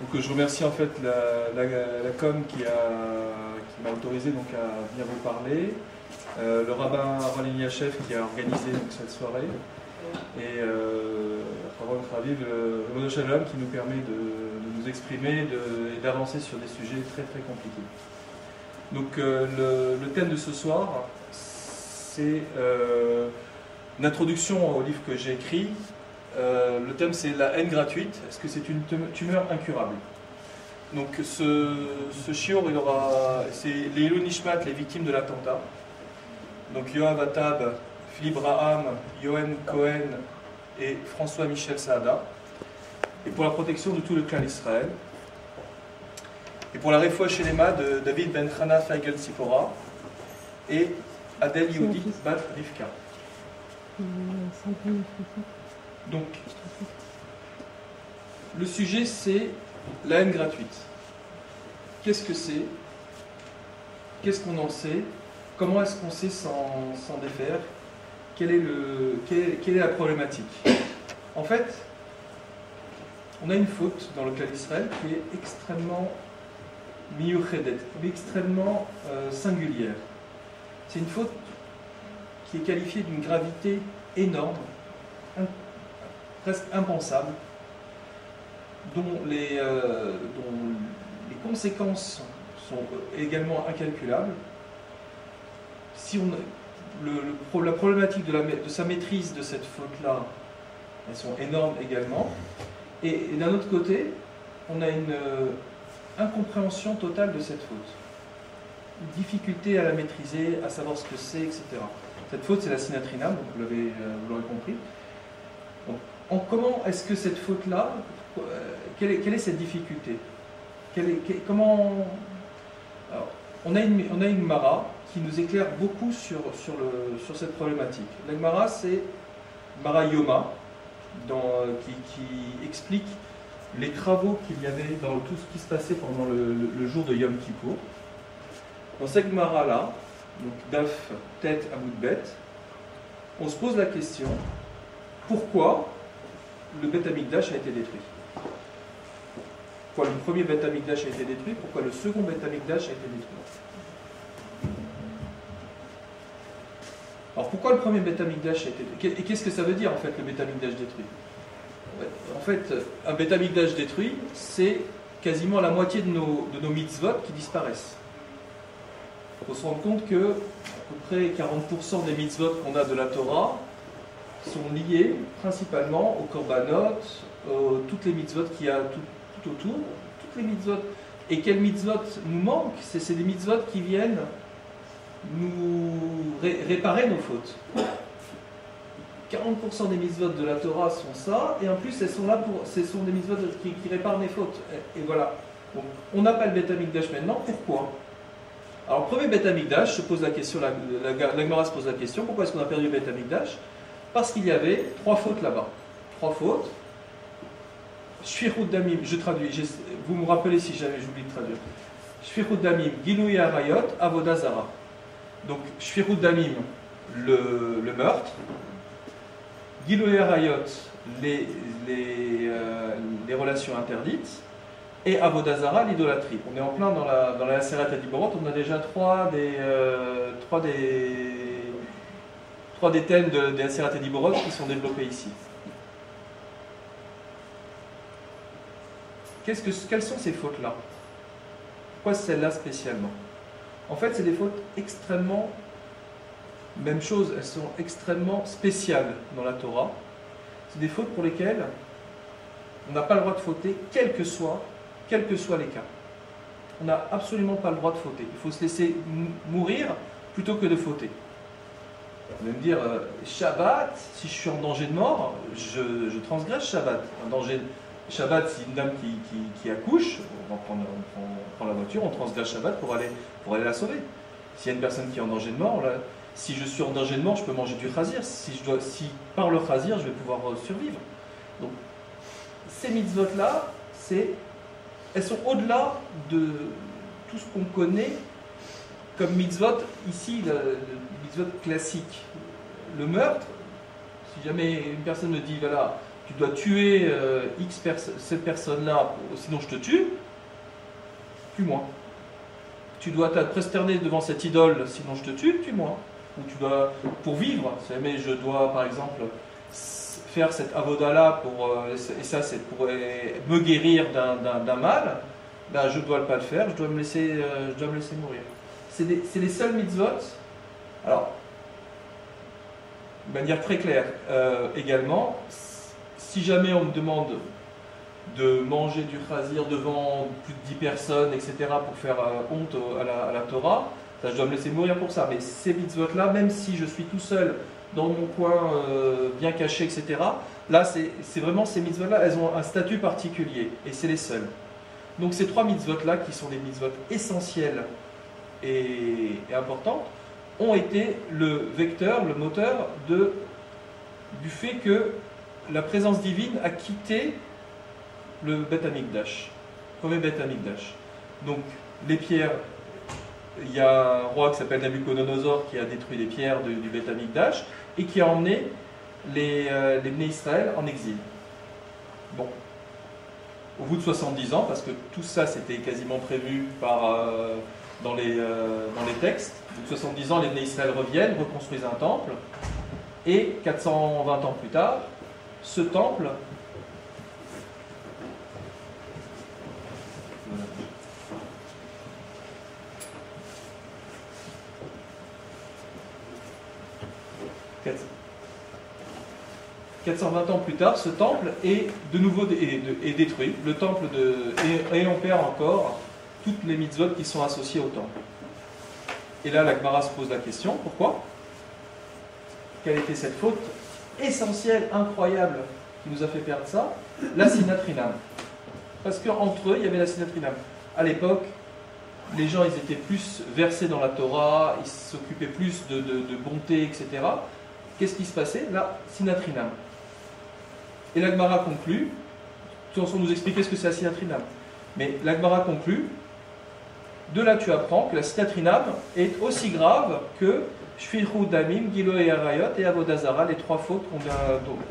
Donc je remercie en fait la com qui m'a autorisé donc à venir vous parler, le rabbin Aaron Eliachev qui a organisé donc, cette soirée, et Aaron Raviv, le Ribono Shel Olam qui nous permet de nous exprimer et d'avancer sur des sujets très très compliqués. Donc le thème de ce soir, c'est une introduction au livre que j'ai écrit. Le thème c'est la haine gratuite. Est-ce que c'est une tumeur incurable? Donc ce shiur, c'est les Ilou Nishmat, les victimes de l'attentat. Donc Yoav Attab, Philippe Braham, Yohan Cohen et François-Michel Saada. Et pour la protection de tout le clan d'Israël. Et pour la réfoua Shelema de David Ben Chana Feigel Sipora et Adel Yehudit Bat Rivka. Donc, le sujet c'est la haine gratuite. Qu'est-ce que c'est? Qu'est-ce qu'on en sait? Comment est-ce qu'on sait s'en défaire? Quelle est la problématique? En fait, on a une faute dans le cas d'Israël qui est extrêmement miyuchedet, extrêmement singulière. C'est une faute qui est qualifiée d'une gravité énorme, presque impensable, dont les conséquences sont également incalculables. Si la problématique de sa maîtrise de cette faute-là, elles sont énormes également. Et d'un autre côté, on a une incompréhension totale de cette faute. Une difficulté à la maîtriser, à savoir ce que c'est, etc. Cette faute, c'est la sinatrina, donc vous l'aurez compris. Donc, comment est-ce que cette faute-là, quelle est cette difficulté? Alors, on a une Gemara qui nous éclaire beaucoup sur cette problématique. La Gemara, c'est Gemara Yoma, qui explique les travaux qu'il y avait dans tout ce qui se passait pendant le jour de Yom Kippour. Dans cette Gemara-là, donc Daf Tet Amud Bet, on se pose la question, pourquoi le Beth Amikdash a été détruit? Pourquoi le premier Beth Amikdash a été détruit? Pourquoi le second Beth Amikdash a été détruit? Alors pourquoi le premier Beth Amikdash a été détruit? Et qu'est-ce que ça veut dire en fait le Beth Amikdash détruit? En fait, un Beth Amikdash détruit, c'est quasiment la moitié de nos mitzvot qui disparaissent. Il faut se rendre compte que à peu près 40% des mitzvot qu'on a de la Torah sont liés principalement aux korbanot, toutes les mitzvot qu'il y a tout autour, toutes les mitzvot. Et quelles mitzvot nous manquent? C'est des mitzvot qui viennent nous réparer nos fautes. 40% des mitzvot de la Torah sont ça, et en plus elles sont là ce sont des mitzvot qui réparent mes fautes. Et voilà. Donc, on n'a pas le Beth Amikdash maintenant, pourquoi? Alors, premier Beth Amikdash, se pose la question, la Gemara se pose la question, pourquoi est-ce qu'on a perdu le Beth Amikdash? Parce qu'il y avait 3 fautes là-bas. 3 fautes. Shfichut Damim, je traduis, vous me rappelez si jamais j'oublie de traduire. Shfichut Damim, Gilui Arayot, Avodah Zara. Donc, Shfichut Damim, le meurtre. Gilui Arayot, les relations interdites. Et Avodah Zara, l'idolâtrie. On est en plein dans la Seret Adiborot, on a déjà 3 des thèmes des Seret Adiborot qui sont développés ici. Quelles sont ces fautes-là? Pourquoi celle-là spécialement? En fait, c'est des fautes extrêmement, même chose, elles sont extrêmement spéciales dans la Torah. C'est des fautes pour lesquelles on n'a pas le droit de fauter, quels que soient les cas. On n'a absolument pas le droit de fauter. Il faut se laisser mourir plutôt que de fauter. Vous allez me dire, Shabbat, si je suis en danger de mort, je transgresse Shabbat. Shabbat, c'est une dame qui accouche, on prend la voiture, on transgresse Shabbat pour aller la sauver. S'il y a une personne qui est en danger de mort, si je suis en danger de mort, je peux manger du chazir. Si par le chazir, je vais pouvoir survivre. Donc, ces mitzvot-là, elles sont au-delà de tout ce qu'on connaît comme mitzvot, ici, le mitzvot classique. Le meurtre, si jamais une personne me dit, voilà, tu dois tuer cette personne-là, sinon je te tue, tue-moi. Tu dois te prosterner devant cette idole, sinon je te tue, tue-moi. Ou tu dois, pour vivre, mais je dois par exemple faire cette avoda-là, et ça c'est pour me guérir d'un mal, ben, je ne dois pas le faire, je dois me laisser mourir. C'est les seuls mitzvot. Alors, de manière très claire, également, si jamais on me demande de manger du chazir devant plus de 10 personnes, etc., pour faire honte à la Torah, ça, je dois me laisser mourir pour ça. Mais ces mitzvot-là, même si je suis tout seul dans mon coin, bien caché, etc., là, c'est vraiment ces mitzvot-là, elles ont un statut particulier, et c'est les seuls. Donc ces trois mitzvot-là, qui sont des mitzvot essentiels et importantes, ont été le vecteur, le moteur du fait que la présence divine a quitté le Beth Amikdash, le premier Beth Amikdash. Donc les pierres, il y a un roi qui s'appelle Nabucodonosor qui a détruit les pierres du Beth Amikdash et qui a emmené les Bnei Israël en exil. Bon, au bout de 70 ans, parce que tout ça c'était quasiment prévu dans les textes, au bout de 70 ans, les Bnei Israël reviennent, reconstruisent un temple, et 420 ans plus tard, ce temple est de nouveau détruit. Le temple et on perd encore toutes les mitzvot qui sont associées au temple. Et là, la Gemara se pose la question, pourquoi? Quelle était cette faute essentielle, incroyable, qui nous a fait perdre ça? La sinatrinam. Parce qu'entre eux, il y avait la sinatrinam. À l'époque, les gens, ils étaient plus versés dans la Torah, ils s'occupaient plus de bonté, etc. Qu'est-ce qui se passait? La sinatrinam. Et la Gemara conclut, sans nous expliquer ce que c'est la sinatrinam, mais la Gemara conclut, de là tu apprends que la sinatrinam est aussi grave que Shfichu Damim, Gilo et Arayot et Avodazara, les trois fautes qu'on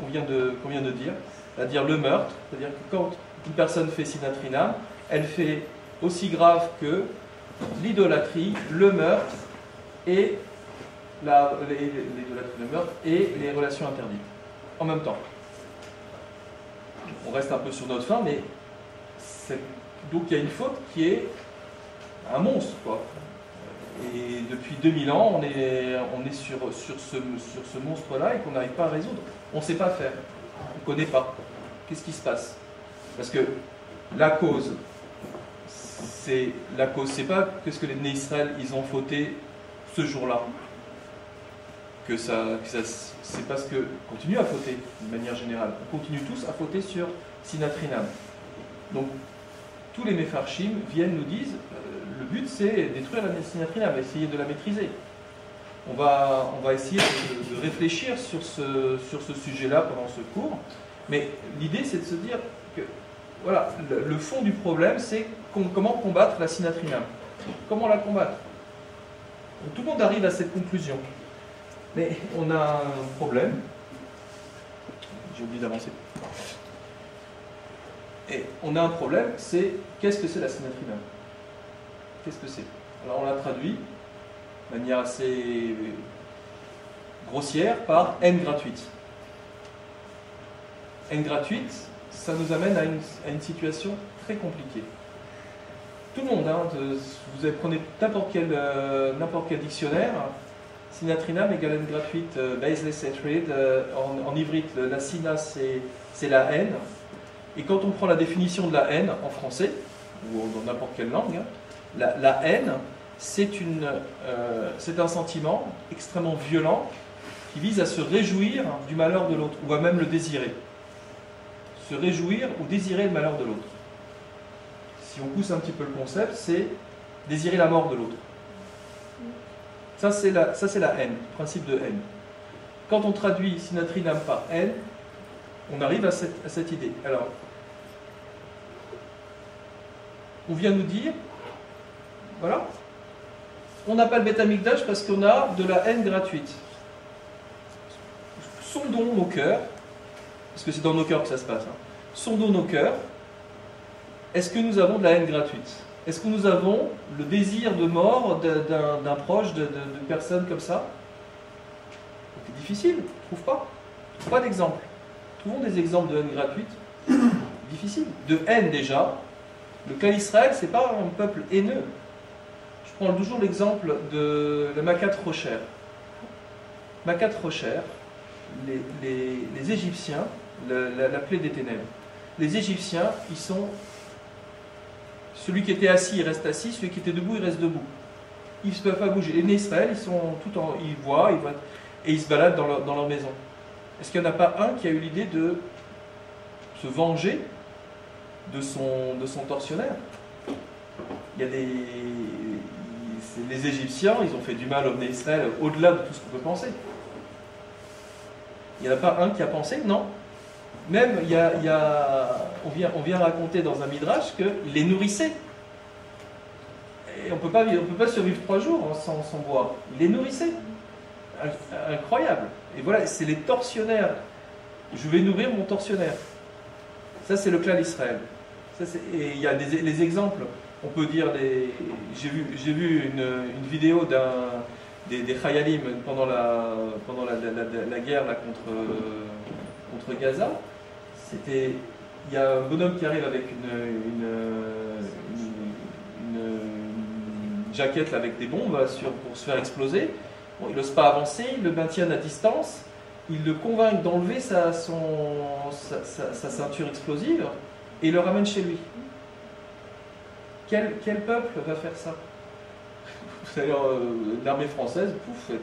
vient de dire, c'est-à-dire le meurtre, c'est-à-dire que quand une personne fait sinatrinam, elle fait aussi grave que l'idolâtrie, le meurtre et les relations interdites, en même temps. On reste un peu sur notre fin, mais donc il y a une faute qui est un monstre, quoi. Et depuis 2000 ans, on est sur ce monstre-là et qu'on n'arrive pas à résoudre. On ne sait pas faire. On ne connaît pas. Qu'est-ce qui se passe? Parce que la cause, c'est pas que ce que les Bnei Israël ils ont fauté ce jour-là. C'est parce que continue à fauter de manière générale. On continue tous à fauter sur sinatrinam. Donc tous les Mefarshim viennent nous disent le but c'est détruire la sinatrinam, essayer de la maîtriser. On va essayer de réfléchir sur ce sujet-là pendant ce cours, mais l'idée c'est de se dire que voilà, le fond du problème c'est comment combattre la sinatrinam. Comment la combattre? Donc, tout le monde arrive à cette conclusion. Mais on a un problème. J'ai oublié d'avancer. Et on a un problème, c'est qu'est-ce que c'est la sinatrinam? Qu'est-ce que c'est? Alors on l'a traduit de manière assez grossière par haine gratuite. Haine gratuite, ça nous amène à une situation très compliquée. Tout le monde, vous prenez n'importe quel dictionnaire, sinatrinam égale haine gratuite, baseless hatred, en ivrite, la sina c'est la haine. Et quand on prend la définition de la haine en français, ou dans n'importe quelle langue, la haine, c'est un sentiment extrêmement violent qui vise à se réjouir du malheur de l'autre, ou à même le désirer. Se réjouir ou désirer le malheur de l'autre. Si on pousse un petit peu le concept, c'est désirer la mort de l'autre. Ça, c'est la haine, le principe de haine. Quand on traduit sinatrinam par haine, on arrive à cette idée. Alors, on vient nous dire, voilà, on n'a pas le Beth Amikdash parce qu'on a de la haine gratuite. Sondons nos cœurs parce que c'est dans nos cœurs que ça se passe, hein. Sondons nos cœurs. Est-ce que nous avons de la haine gratuite? Est-ce que nous avons le désir de mort d'un proche, de personnes comme ça? C'est difficile, trouve pas. Trouve pas d'exemple. Trouvons des exemples de haine gratuite. Difficile. De haine déjà. Le clan Israël, c'est pas un peuple haineux. Je prends toujours l'exemple de la Makat Rocher. Makat Rocher, les Égyptiens, la plaie des ténèbres. Les Égyptiens, ils sont... Celui qui était assis, il reste assis. Celui qui était debout, il reste debout. Ils ne peuvent pas bouger. Les Israël, ils sont tout en... Ils voient, et ils se baladent dans leur maison. Est-ce qu'il n'y en a pas un qui a eu l'idée de se venger de son tortionnaire? Il y a les Égyptiens, ils ont fait du mal au Bnei Israël au-delà de tout ce qu'on peut penser. Il n'y en a pas un qui a pensé? Non. Même, on vient raconter dans un midrash qu'il les nourrissait. Et on ne peut pas survivre 3 jours sans boire. Il les nourrissait. Incroyable. Et voilà, c'est les tortionnaires. Je vais nourrir mon tortionnaire. Ça, c'est le clan d'Israël. Et il y a les exemples. On peut dire, j'ai vu une vidéo des Chayalim pendant la guerre là, contre Gaza. Il y a un bonhomme qui arrive avec une jaquette là, avec des bombes pour se faire exploser. Bon, il n'ose pas avancer, il le maintient à distance, il le convainc d'enlever sa ceinture explosive et il le ramène chez lui. Quel peuple va faire ça? D'ailleurs, l'armée française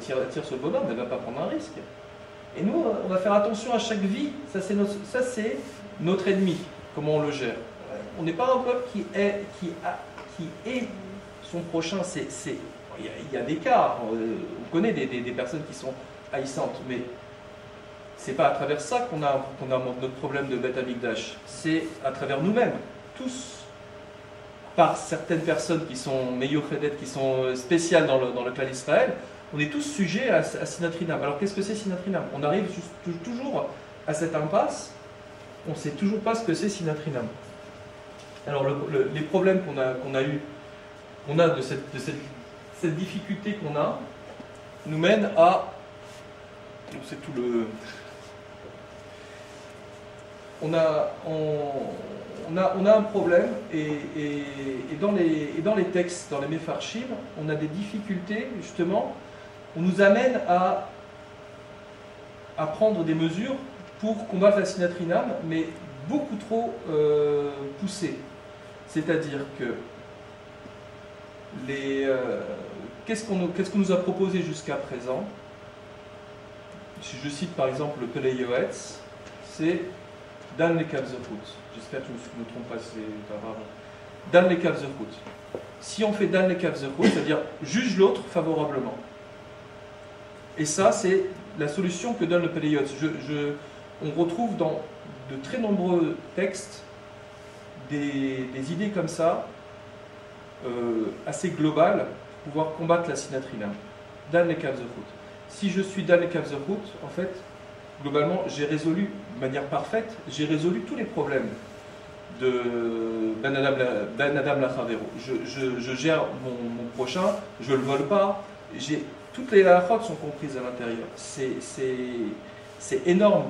tire ce bonhomme, elle ne va pas prendre un risque. Et nous, on va faire attention à chaque vie. Ça, c'est notre ennemi, comment on le gère. On n'est pas un peuple qui est son prochain. Il y a des cas. On connaît des personnes qui sont haïssantes, mais c'est pas à travers ça qu'on a notre problème de Beth Amikdash. C'est à travers nous-mêmes, tous, par certaines personnes qui sont meillochédet, qui sont spéciales dans le clan d'Israël. On est tous sujets à Sinatrinam. Alors qu'est-ce que c'est Sinatrinam? On arrive toujours à cette impasse, on ne sait toujours pas ce que c'est Sinatrinam. Alors les problèmes qu'on a de cette difficulté qu'on a, nous mène à... C'est tout le... On a un problème et dans les textes, dans les Mefarshim, on a des difficultés, justement. On nous amène à prendre des mesures pour combattre la Sinatrinam, mais beaucoup trop poussées. C'est-à-dire que qu'est-ce qu'on nous a proposé jusqu'à présent? Si je cite par exemple le Pelei Yoetz, c'est Dan le Kavzerhut. J'espère que je ne me trompe pas, c'est pas grave. Dan le Kavzerhut. Si on fait Dan le Kavzerhut, c'est-à-dire juge l'autre favorablement. Et ça, c'est la solution que donne le Pelei Yoetz. On retrouve dans de très nombreux textes des idées comme ça, assez globales, pour pouvoir combattre la Sinatrinam. Dan le Kavzerhut. Si je suis Dan le Kavzerhut, en fait, globalement, j'ai résolu de manière parfaite, j'ai résolu tous les problèmes de Ben Adam Lachavero. Je gère mon prochain, je ne le vole pas, toutes les halachot sont comprises à l'intérieur. C'est énorme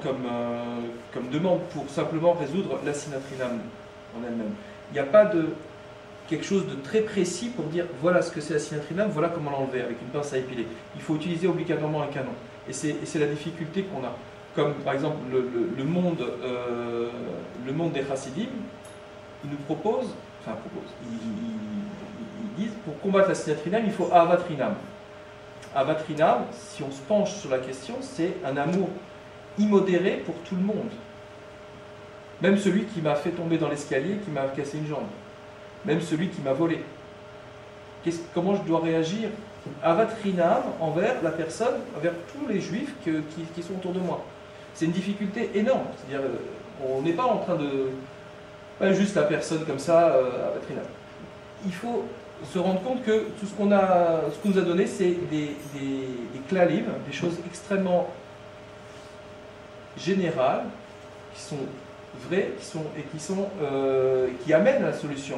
comme demande pour simplement résoudre la Sinatrinam en elle-même. Il n'y a pas quelque chose de très précis pour dire voilà ce que c'est la Sinatrinam, voilà comment l'enlever avec une pince à épiler. Il faut utiliser obligatoirement un canon. Et c'est la difficulté qu'on a. Comme par exemple le monde des Chassidim, ils nous proposent, ils disent pour combattre la Sinatrinam, il faut Ahavatrinam. Ahavatrinam, si on se penche sur la question, c'est un amour immodéré pour tout le monde. Même celui qui m'a fait tomber dans l'escalier, qui m'a cassé une jambe. Même celui qui m'a volé. Comment je dois réagir? Ahavatrinam envers la personne, envers tous les juifs qui sont autour de moi. C'est une difficulté énorme. C'est-à-dire, on n'est pas en train de... Pas juste la personne comme ça, Ahavatrinam. Il faut se rendre compte que tout ce qu'on nous a donné, c'est des klalim, des choses extrêmement générales vraies qui amènent à la solution,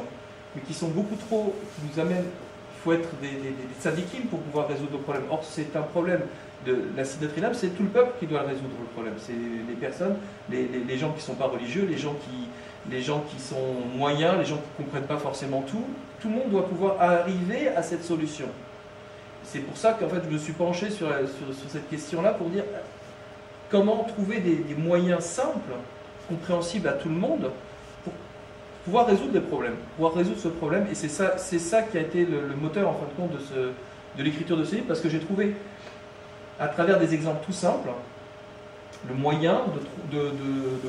mais qui sont beaucoup trop, qui nous amènent. Il faut être des tzadikim pour pouvoir résoudre le problème. Or, c'est un problème de la Sinatrinam, c'est tout le peuple qui doit résoudre le problème. C'est les personnes, les gens qui ne sont pas religieux, les gens qui sont moyens, les gens qui ne comprennent pas forcément tout. Tout le monde doit pouvoir arriver à cette solution. C'est pour ça qu'en fait, je me suis penché sur cette question-là pour dire comment trouver des moyens simples, compréhensibles à tout le monde, pour pouvoir résoudre des problèmes, pouvoir résoudre ce problème. Et c'est ça qui a été le moteur, en fin de compte, de l'écriture de ce livre, parce que j'ai trouvé, à travers des exemples tout simples, le moyen de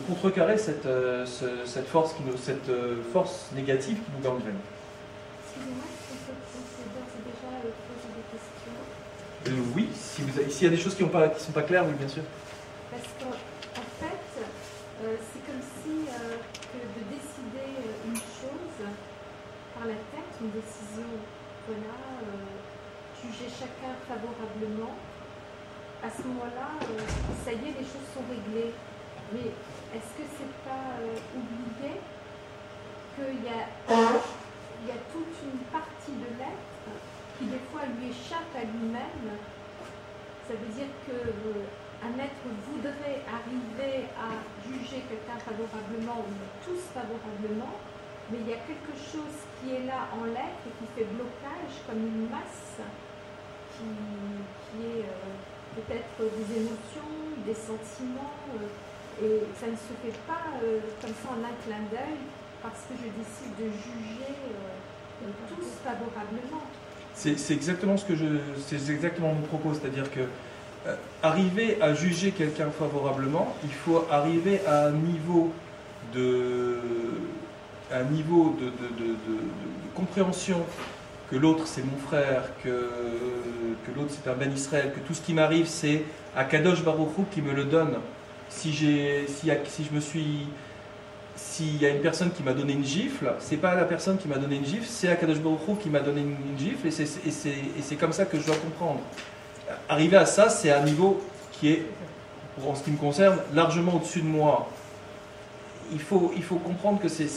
contrecarrer cette force négative qui nous gangrène. Excusez-moi, est-ce qu'on peut d'ores et déjà poser des questions? Oui, s'il y a des choses qui ne sont pas claires, oui, bien sûr. Parce qu'en fait, c'est comme si que de décider une chose par la tête, une décision, voilà, juger chacun favorablement, à ce moment-là, ça y est, les choses sont réglées. Mais est-ce que c'est pas oublier qu'il y a toute une partie de l'être qui des fois lui échappe à lui-même? Ça veut dire qu'un être voudrait arriver à juger quelqu'un favorablement ou tous favorablement, mais il y a quelque chose qui est là en l'être et qui fait blocage comme une masse qui est peut-être des émotions, des sentiments, et ça ne se fait pas comme ça en un clin d'œil parce que je décide de juger tous favorablement. C'est exactement c'est exactement mon propos, c'est-à-dire que arriver à juger quelqu'un favorablement, il faut arriver à un niveau de compréhension que l'autre c'est mon frère, que l'autre c'est un Ben Israël, que tout ce qui m'arrive c'est Akadosh Baruch Hu qui me le donne. S'il y a une personne qui m'a donné une gifle, c'est pas la personne qui m'a donné une gifle, c'est Akadosh Baruch Hu qui m'a donné une gifle, et c'est comme ça que je dois comprendre. Arriver à ça, c'est un niveau qui est, en ce qui me concerne, largement au-dessus de moi. Il faut comprendre que c'est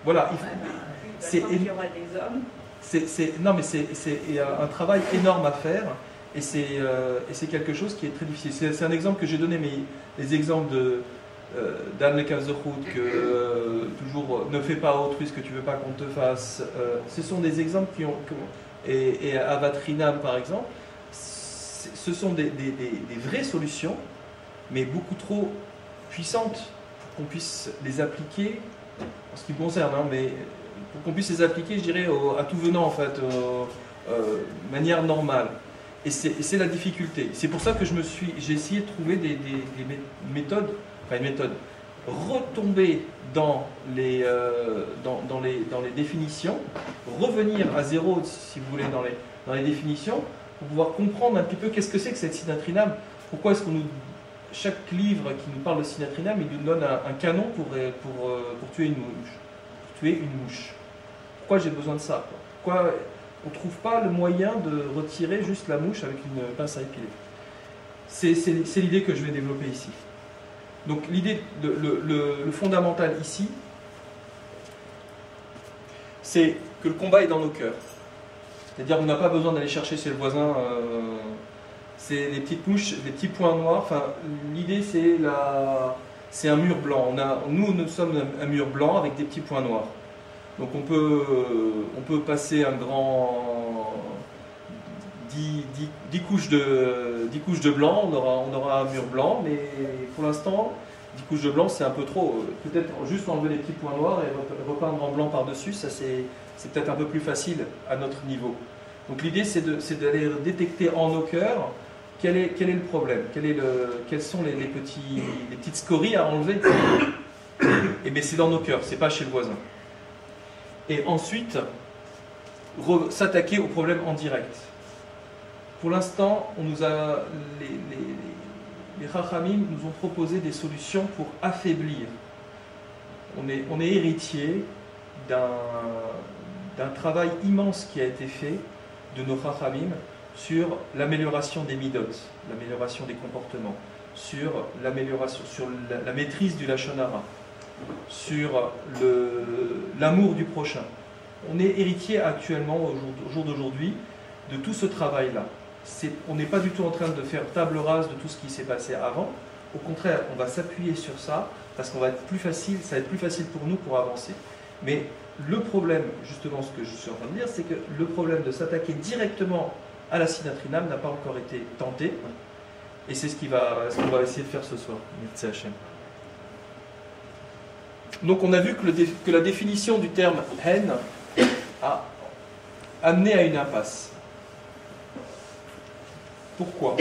voilà. Il y aura des hommes. Non, mais c'est un travail énorme à faire, et c'est quelque chose qui est très difficile. C'est un exemple que j'ai donné, mais les exemples d'Anne Le Kavzerhout, que toujours ne fais pas à autrui ce que tu veux pas qu'on te fasse, ce sont des exemples et Avatrinam par exemple, ce sont des vraies solutions, mais beaucoup trop puissantes pour qu'on puisse les appliquer, en ce qui me concerne, hein, mais pour qu'on puisse les appliquer, je dirais, à tout venant, en fait, de manière normale. Et c'est la difficulté. C'est pour ça que j'ai essayé de trouver des méthodes, enfin une méthode, retomber dans les définitions, revenir à zéro, si vous voulez, dans les définitions, pour pouvoir comprendre un petit peu qu'est-ce que c'est que cette Sinatrinam. Pourquoi est-ce chaque livre qui nous parle de Sinatrinam, il nous donne un canon pour tuer une mouche. Pour tuer une mouche. Pourquoi j'ai besoin de ça? Pourquoi on ne trouve pas le moyen de retirer juste la mouche avec une pince à épiler? C'est l'idée que je vais développer ici. Donc l'idée, le fondamental ici, c'est que le combat est dans nos cœurs. C'est-à-dire qu'on n'a pas besoin d'aller chercher chez le voisin, c'est les petites mouches, les petits points noirs. Enfin, l'idée c'est un mur blanc. Nous sommes un mur blanc avec des petits points noirs. Donc on peut passer un grand 10 couches de blanc, on aura un mur blanc, mais pour l'instant 10 couches de blanc c'est un peu trop. Peut-être juste enlever les petits points noirs et repeindre en blanc par-dessus, ça c'est peut-être un peu plus facile à notre niveau. Donc l'idée c'est d'aller détecter en nos cœurs quel est le problème, quelles sont les petites scories à enlever. Et bien c'est dans nos cœurs, c'est pas chez le voisin. Et ensuite, s'attaquer au problème en direct. Pour l'instant, les Chachamim nous ont proposé des solutions pour affaiblir. On est héritier d'un travail immense qui a été fait de nos Chachamim sur l'amélioration des midot, l'amélioration des comportements. sur l'amélioration, sur la maîtrise du Lachon Hara, sur l'amour du prochain. On est héritier actuellement, au jour d'aujourd'hui, de tout ce travail-là. On n'est pas du tout en train de faire table rase de tout ce qui s'est passé avant. Au contraire, on va s'appuyer sur ça parce qu'on va être plus facile, ça va être plus facile pour nous pour avancer. Mais le problème, justement, ce que je suis en train de dire, c'est que le problème de s'attaquer directement à la Sinatrinam n'a pas encore été tenté. Et c'est ce qu'on va essayer de faire ce soir. Merci Hachem. Donc on a vu que la définition du terme haine a amené à une impasse. Pourquoi ?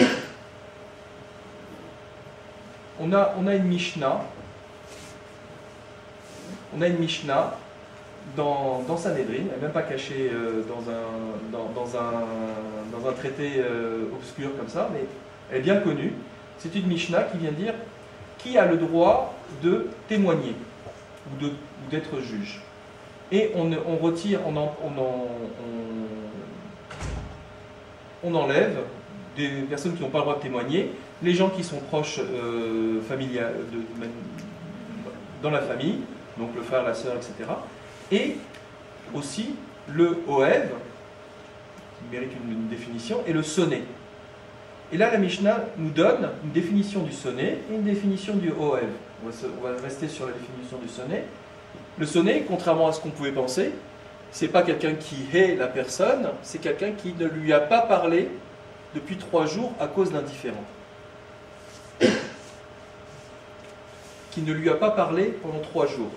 On a une Mishnah. On a une Mishnah dans Sanhedrin, elle n'est même pas cachée dans un traité obscur comme ça, mais elle est bien connue. C'est une Mishnah qui vient dire qui a le droit de témoigner ou d'être juge. Et on retire, on enlève des personnes qui n'ont pas le droit de témoigner, les gens qui sont proches dans la famille, donc le frère, la sœur, etc. Et aussi le Ohev, qui mérite une définition, et le sonné. Et là, la Mishnah nous donne une définition du sonné et une définition du Ohev. On va rester sur la définition du sonné. Le sonné, contrairement à ce qu'on pouvait penser, c'est pas quelqu'un qui hait la personne, c'est quelqu'un qui ne lui a pas parlé depuis 3 jours à cause d'un différend. Qui ne lui a pas parlé pendant 3 jours.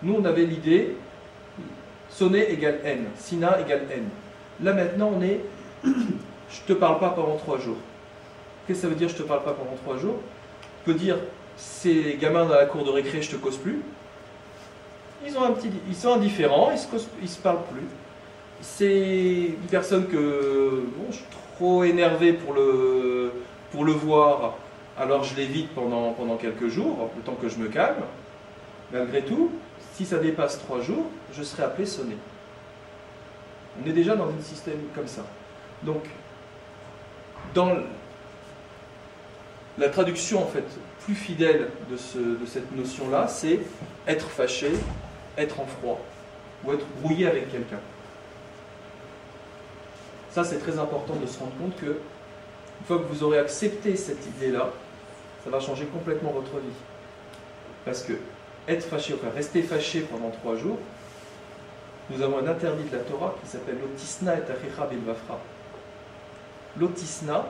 Nous, on avait l'idée, sonné égale haine, sina égale haine. Là, maintenant, on est, je te parle pas pendant 3 jours. Qu'est-ce que ça veut dire, je te parle pas pendant 3 jours? On peut dire, ces gamins dans la cour de récré, je te cause plus. Ils sont indifférents, ils se parlent plus. C'est une personne que je suis trop énervé pour le voir, alors je l'évite pendant quelques jours, le temps que je me calme. Malgré tout, si ça dépasse 3 jours, je serai appelé sonné. On est déjà dans un système comme ça. Donc, dans la traduction en fait plus fidèle de cette notion-là, c'est être fâché, être en froid, ou être brouillé avec quelqu'un. Ça, c'est très important de se rendre compte que, une fois que vous aurez accepté cette idée-là, ça va changer complètement votre vie. Parce que être fâché, enfin rester fâché pendant 3 jours, nous avons un interdit de la Torah qui s'appelle l'otisna et achicha bilvafra. L'otisna,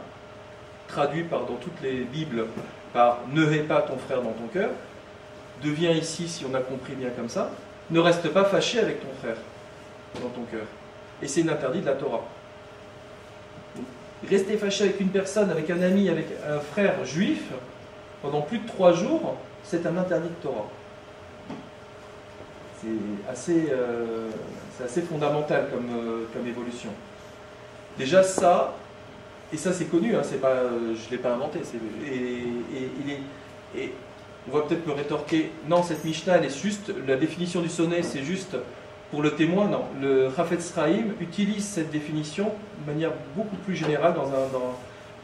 traduit dans toutes les Bibles par ne hais pas ton frère dans ton cœur, devient ici, si on a compris bien comme ça, ne reste pas fâché avec ton frère dans ton cœur. Et c'est un interdit de la Torah. Rester fâché avec une personne, avec un ami, avec un frère juif, pendant plus de 3 jours, c'est un interdit de Torah. C'est assez fondamental comme évolution. Déjà ça, et ça c'est connu, hein, je ne l'ai pas inventé, et on va peut-être me rétorquer, non, cette Mishnah, elle est juste, la définition du sonnet, c'est juste pour le témoin. Non, le Chafetz Chaim utilise cette définition de manière beaucoup plus générale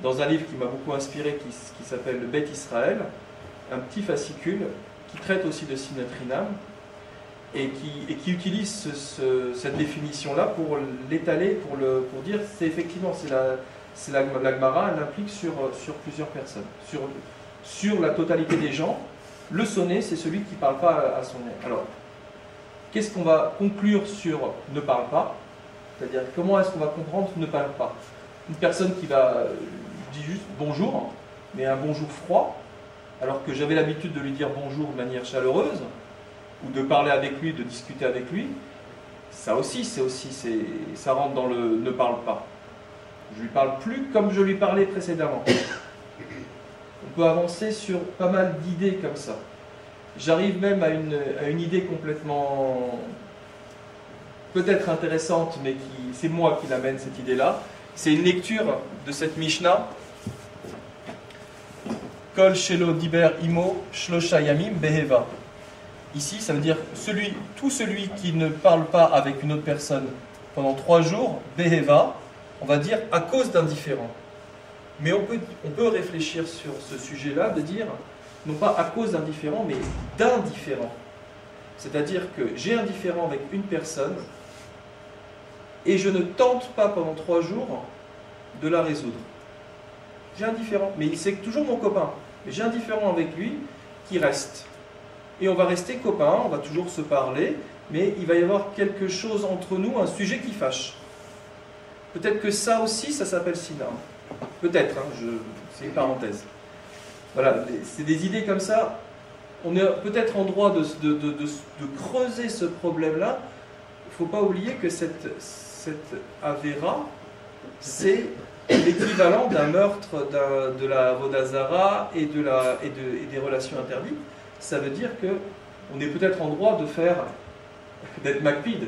dans un livre qui m'a beaucoup inspiré, qui s'appelle le Bet Israël, un petit fascicule qui traite aussi de Sinatrinam et qui utilise cette définition-là pour l'étaler, pour dire c'est effectivement, c'est la Gemara, elle l'implique sur plusieurs personnes, sur la totalité des gens. Le sonné, c'est celui qui ne parle pas à son nez. Alors, qu'est-ce qu'on va conclure sur ne parle pas? C'est-à-dire, comment est-ce qu'on va comprendre ne parle pas? Une personne qui dit juste bonjour, mais un bonjour froid, alors que j'avais l'habitude de lui dire bonjour de manière chaleureuse, ou de parler avec lui, de discuter avec lui, ça aussi, ça rentre dans le ne parle pas. Je lui parle plus comme je lui parlais précédemment. On peut avancer sur pas mal d'idées comme ça. J'arrive même à une idée complètement peut-être intéressante, mais c'est moi qui l'amène cette idée-là. C'est une lecture de cette Mishnah. Kol shelo diber imo shlosha yamim beheva. Ici, ça veut dire tout celui qui ne parle pas avec une autre personne pendant 3 jours, beheva, on va dire à cause d'un différend. Mais on peut réfléchir sur ce sujet-là, de dire, non pas à cause d'un différend, mais d'un différend. C'est-à-dire que j'ai un différend avec une personne et je ne tente pas pendant 3 jours de la résoudre. J'ai un différend, mais c'est toujours mon copain. Mais j'ai un différend avec lui qui reste. Et on va rester copains, on va toujours se parler, mais il va y avoir quelque chose entre nous, un sujet qui fâche. Peut-être que ça aussi, ça s'appelle Sina. Peut-être, hein, c'est une parenthèse. Voilà, c'est des idées comme ça. On est peut-être en droit de creuser ce problème-là. Il ne faut pas oublier que cette Avera, c'est l'équivalent d'un meurtre de la Vodazara et des relations interdites. Ça veut dire qu'on est peut-être en droit d'être macpide,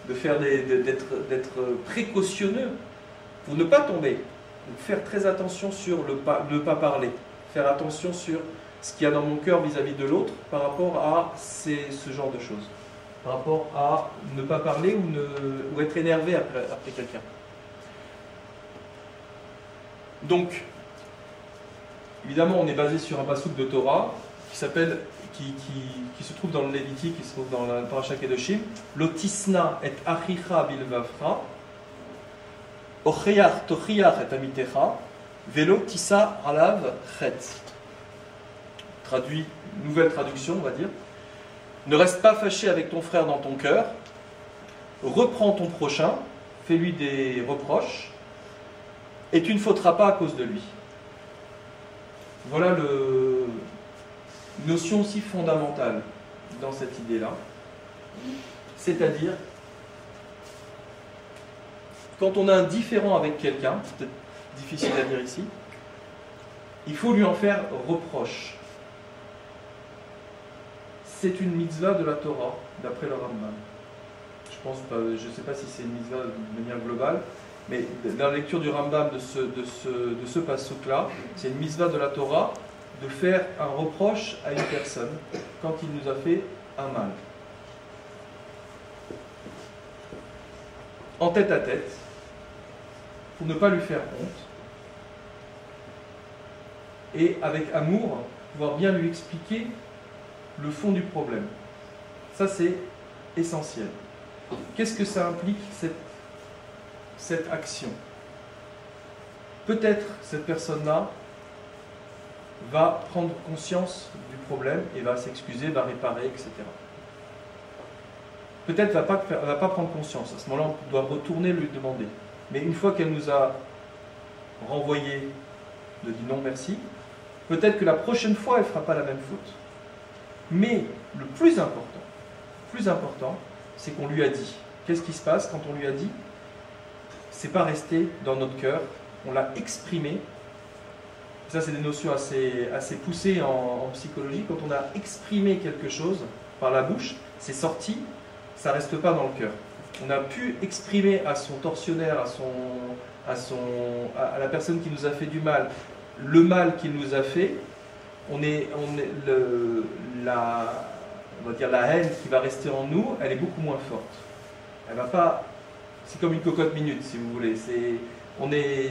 d'être précautionneux pour ne pas tomber. Donc faire très attention sur ne pas parler, faire attention sur ce qu'il y a dans mon cœur vis-à-vis de l'autre par rapport à ce genre de choses, par rapport à ne pas parler ou être énervé après quelqu'un. Donc, évidemment, on est basé sur un passouk de Torah qui se trouve dans le Lévitique, qui se trouve dans la Parashat Kedoshim, Lotisna et achicha bilvavcha, Ocheach tochiach et amitecha, velo tisa alav chet. Traduit, nouvelle traduction, on va dire. Ne reste pas fâché avec ton frère dans ton cœur, reprends ton prochain, fais-lui des reproches, et tu ne fauteras pas à cause de lui. Voilà une notion aussi fondamentale dans cette idée-là. C'est-à-dire, quand on a un différend avec quelqu'un, c'est peut-être difficile à dire ici, il faut lui en faire reproche. C'est une mitzvah de la Torah, d'après le Rambam. Je ne sais pas si c'est une mitzvah de manière globale, mais dans la lecture du Rambam de ce passouk-là, c'est une mitzvah de la Torah de faire un reproche à une personne quand il nous a fait un mal. En tête à tête, pour ne pas lui faire honte, et avec amour, pouvoir bien lui expliquer le fond du problème. Ça, c'est essentiel. Qu'est-ce que ça implique, cette action? Peut-être cette personne-là va prendre conscience du problème et va s'excuser, va réparer, etc. Peut-être va pas prendre conscience. À ce moment-là, on doit retourner lui demander. Mais une fois qu'elle nous a renvoyé, de dire non merci, peut-être que la prochaine fois, elle ne fera pas la même faute. Mais le plus important, c'est qu'on lui a dit. Qu'est-ce qui se passe quand on lui a dit? C'est pas resté dans notre cœur, on l'a exprimé. Ça, c'est des notions assez poussées en psychologie. Quand on a exprimé quelque chose par la bouche, c'est sorti, ça ne reste pas dans le cœur. On a pu exprimer à son tortionnaire, à la personne qui nous a fait du mal, le mal qu'il nous a fait. On va dire la haine qui va rester en nous, elle est beaucoup moins forte. Elle va pas. C'est comme une cocotte minute, si vous voulez.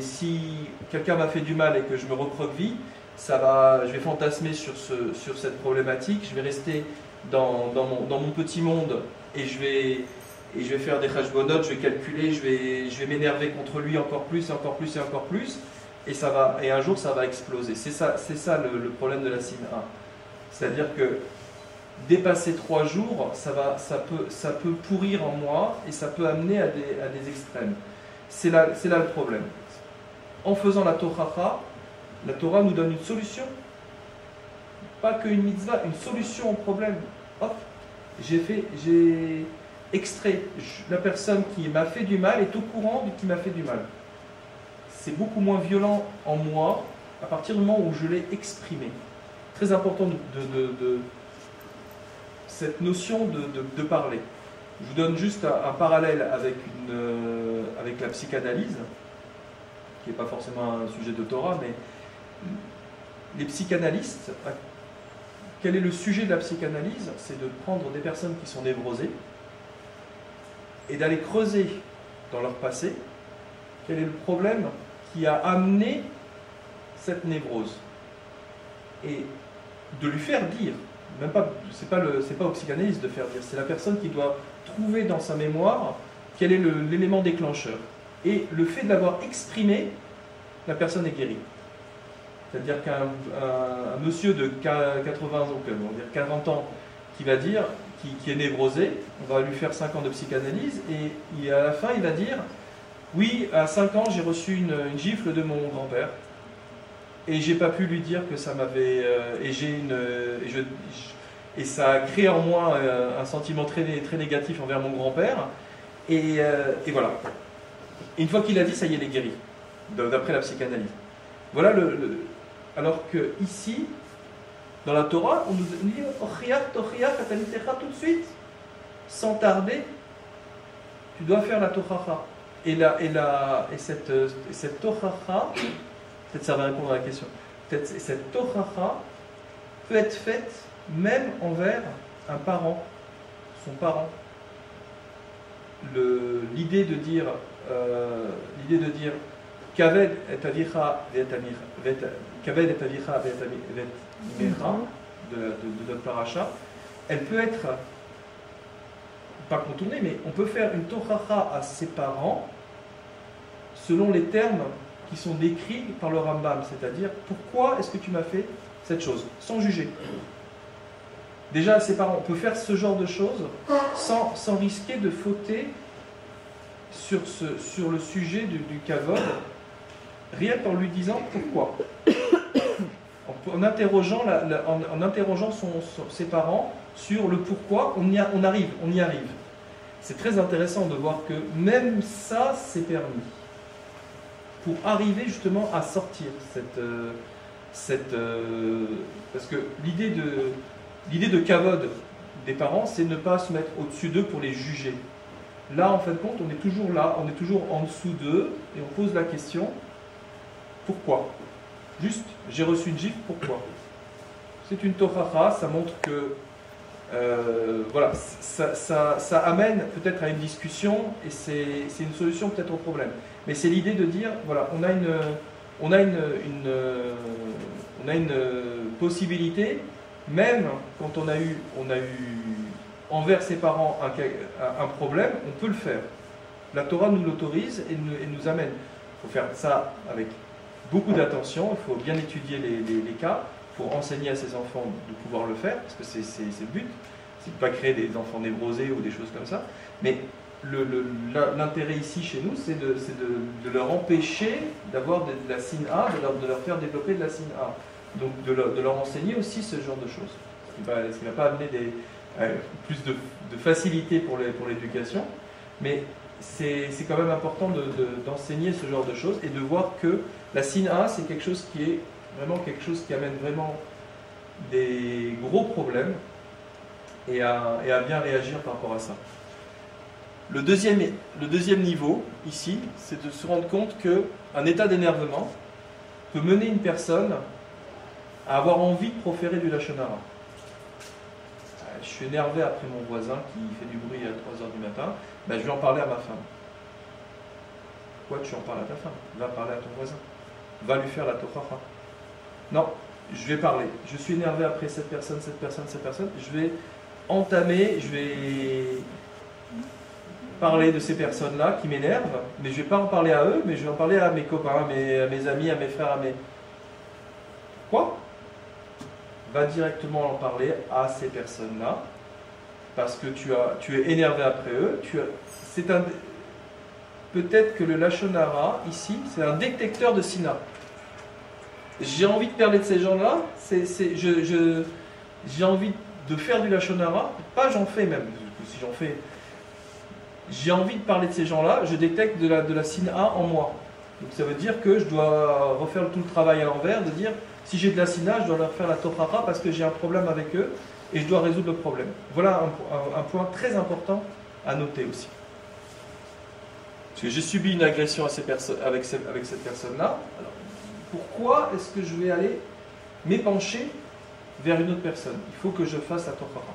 Si quelqu'un m'a fait du mal et que je me recroqueville, je vais fantasmer sur cette problématique. Je vais rester dans mon petit monde et je vais faire des chashbonot, je vais calculer, je vais m'énerver contre lui encore plus, et encore plus, et encore plus. Et un jour, ça va exploser. C'est ça le problème de la Sina. C'est-à-dire que dépasser 3 jours, ça peut pourrir en moi et ça peut amener à des extrêmes. C'est là le problème. En faisant la Torah, la Torah nous donne une solution. Pas qu'une mitzvah, une solution au problème. Hop, j'ai extrait. La personne qui m'a fait du mal est au courant de qui m'a fait du mal. C'est beaucoup moins violent en moi à partir du moment où je l'ai exprimé. Très important de cette notion de parler. Je vous donne juste un parallèle avec la psychanalyse, qui n'est pas forcément un sujet de Torah, mais les psychanalystes, quel est le sujet de la psychanalyse? C'est de prendre des personnes qui sont névrosées et d'aller creuser dans leur passé quel est le problème qui a amené cette névrose et de lui faire dire, même pas, c'est pas au psychanalyste de faire dire, c'est la personne qui doit trouver dans sa mémoire quel est l'élément déclencheur. Et le fait de l'avoir exprimé, la personne est guérie. C'est-à-dire qu'un monsieur de 80 ans, on va dire 40 ans, qui va dire, qui est névrosé, on va lui faire 5 ans de psychanalyse, et à la fin, il va dire, oui, à 5 ans, j'ai reçu une gifle de mon grand-père, et j'ai pas pu lui dire que ça m'avait... et ça a créé en moi un sentiment très, très négatif envers mon grand-père, et voilà. Et une fois qu'il a dit, ça y est, il est guéri, d'après la psychanalyse. Voilà alors que ici, dans la Torah, on nous dit tout de suite, sans tarder, tu dois faire la tochacha. Et cette tochacha, peut-être ça va répondre à la question, peut-être cette tochacha peut être faite même envers un parent, son parent. L'idée de dire Kaved et avicha Kaved et avicha de notre paracha, elle peut être pas contournée, mais on peut faire une tochacha à ses parents selon les termes qui sont décrits par le Rambam, c'est-à-dire pourquoi est-ce que tu m'as fait cette chose, sans juger. Déjà, ses parents, on peut faire ce genre de choses sans risquer de fauter sur le sujet du kavod, rien qu'en lui disant pourquoi. En interrogeant ses parents sur le pourquoi, on y arrive. C'est très intéressant de voir que même ça, c'est permis. Pour arriver justement à sortir parce que l'idée de kavod des parents, c'est ne pas se mettre au-dessus d'eux pour les juger. Là, en fin de compte, on est toujours là, on est toujours en dessous d'eux, et on pose la question, pourquoi? Juste, j'ai reçu une gifle, pourquoi? C'est une tochacha, ça montre que voilà, ça amène peut-être à une discussion, et c'est une solution peut-être au problème. Mais c'est l'idée de dire, voilà, on a une possibilité, même quand on a eu envers ses parents un problème, on peut le faire. La Torah nous l'autorise et nous amène. Il faut faire ça avec beaucoup d'attention, il faut bien étudier les cas pour enseigner à ses enfants de pouvoir le faire, parce que c'est le but, c'est de ne pas créer des enfants névrosés ou des choses comme ça. Mais l'intérêt ici chez nous, c'est de leur empêcher d'avoir de la sina, de leur faire développer de la sina. Donc de leur enseigner aussi ce genre de choses. Ce qui ne va pas amener plus de facilité pour l'éducation, mais c'est quand même important d'enseigner ce genre de choses et de voir que la sina, c'est quelque chose qui est vraiment quelque chose qui amène vraiment des gros problèmes et à bien réagir par rapport à ça. Le deuxième niveau, ici, c'est de se rendre compte qu'un état d'énervement peut mener une personne à avoir envie de proférer du lashon hara. Je suis énervé après mon voisin qui fait du bruit à 3h du matin, je vais en parler à ma femme. Pourquoi tu en parles à ta femme? Va parler à ton voisin. Va lui faire la tochacha. Non, je vais parler. Je suis énervé après cette personne. Je vais entamer, je vais parler de ces personnes-là qui m'énervent, mais je ne vais pas en parler à eux, mais je vais en parler à mes copains, à mes amis, à mes frères, Quoi? Va directement en parler à ces personnes-là, parce que tu es énervé après eux. Peut-être que le lashon hara, ici, c'est un détecteur de sina. J'ai envie de parler de ces gens-là, j'ai envie de faire du lashon hara, pas j'en fais même, si j'en fais, j'ai envie de parler de ces gens-là, je détecte de la sina en moi. Donc ça veut dire que je dois refaire tout le travail à l'envers, de dire, si j'ai de la sina, je dois leur faire la tochacha parce que j'ai un problème avec eux et je dois résoudre le problème. Voilà un point très important à noter aussi. Parce que j'ai subi une agression avec cette personne-là. Alors, pourquoi est-ce que je vais aller m'épancher vers une autre personne? Il faut que je fasse la tochacha.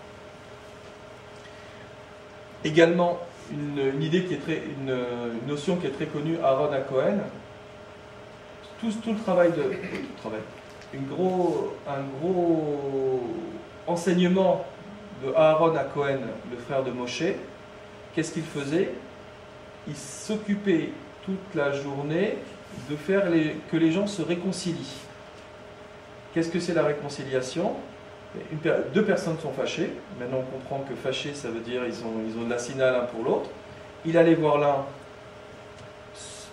Également, une idée qui est une notion qui est très connue, Aaron à Cohen. tout le travail un gros enseignement de Aaron à Cohen, le frère de Moshe. Qu'est-ce qu'il faisait? Il s'occupait toute la journée de faire que les gens se réconcilient. Qu'est-ce que c'est la réconciliation? Deux personnes sont fâchées. Maintenant on comprend que fâchés, ça veut dire ils ont de la sina l'un pour l'autre. Il allait voir l'un.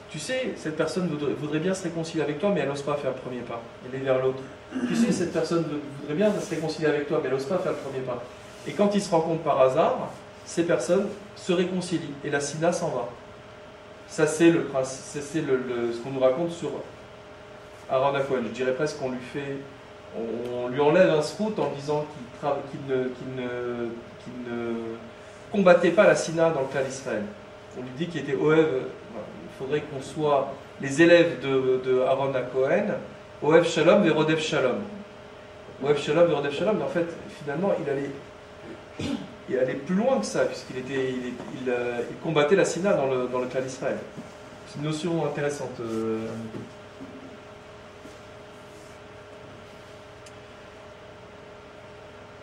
Tu sais, cette personne voudrait bien se réconcilier avec toi, mais elle n'ose pas faire le premier pas. Elle est vers l'autre. Tu sais, cette personne voudrait bien se réconcilier avec toi, mais elle n'ose pas faire le premier pas. Et quand ils se rencontrent par hasard, ces personnes se réconcilient et la sina s'en va. Ça, c'est ce qu'on nous raconte sur Aaron à Cohen. Je dirais presque qu'on on lui enlève un srout en disant qu'il ne combattait pas la sina dans le clan d'Israël. On lui dit qu'il était Oev. Il faudrait qu'on soit les élèves de Aaron à Cohen, Oev Shalom et Rodef Shalom. Oev Shalom et Rodef Shalom, mais en fait, finalement, il allait plus loin que ça, puisqu'il combattait la sina dans le clan d'Israël. C'est une notion intéressante.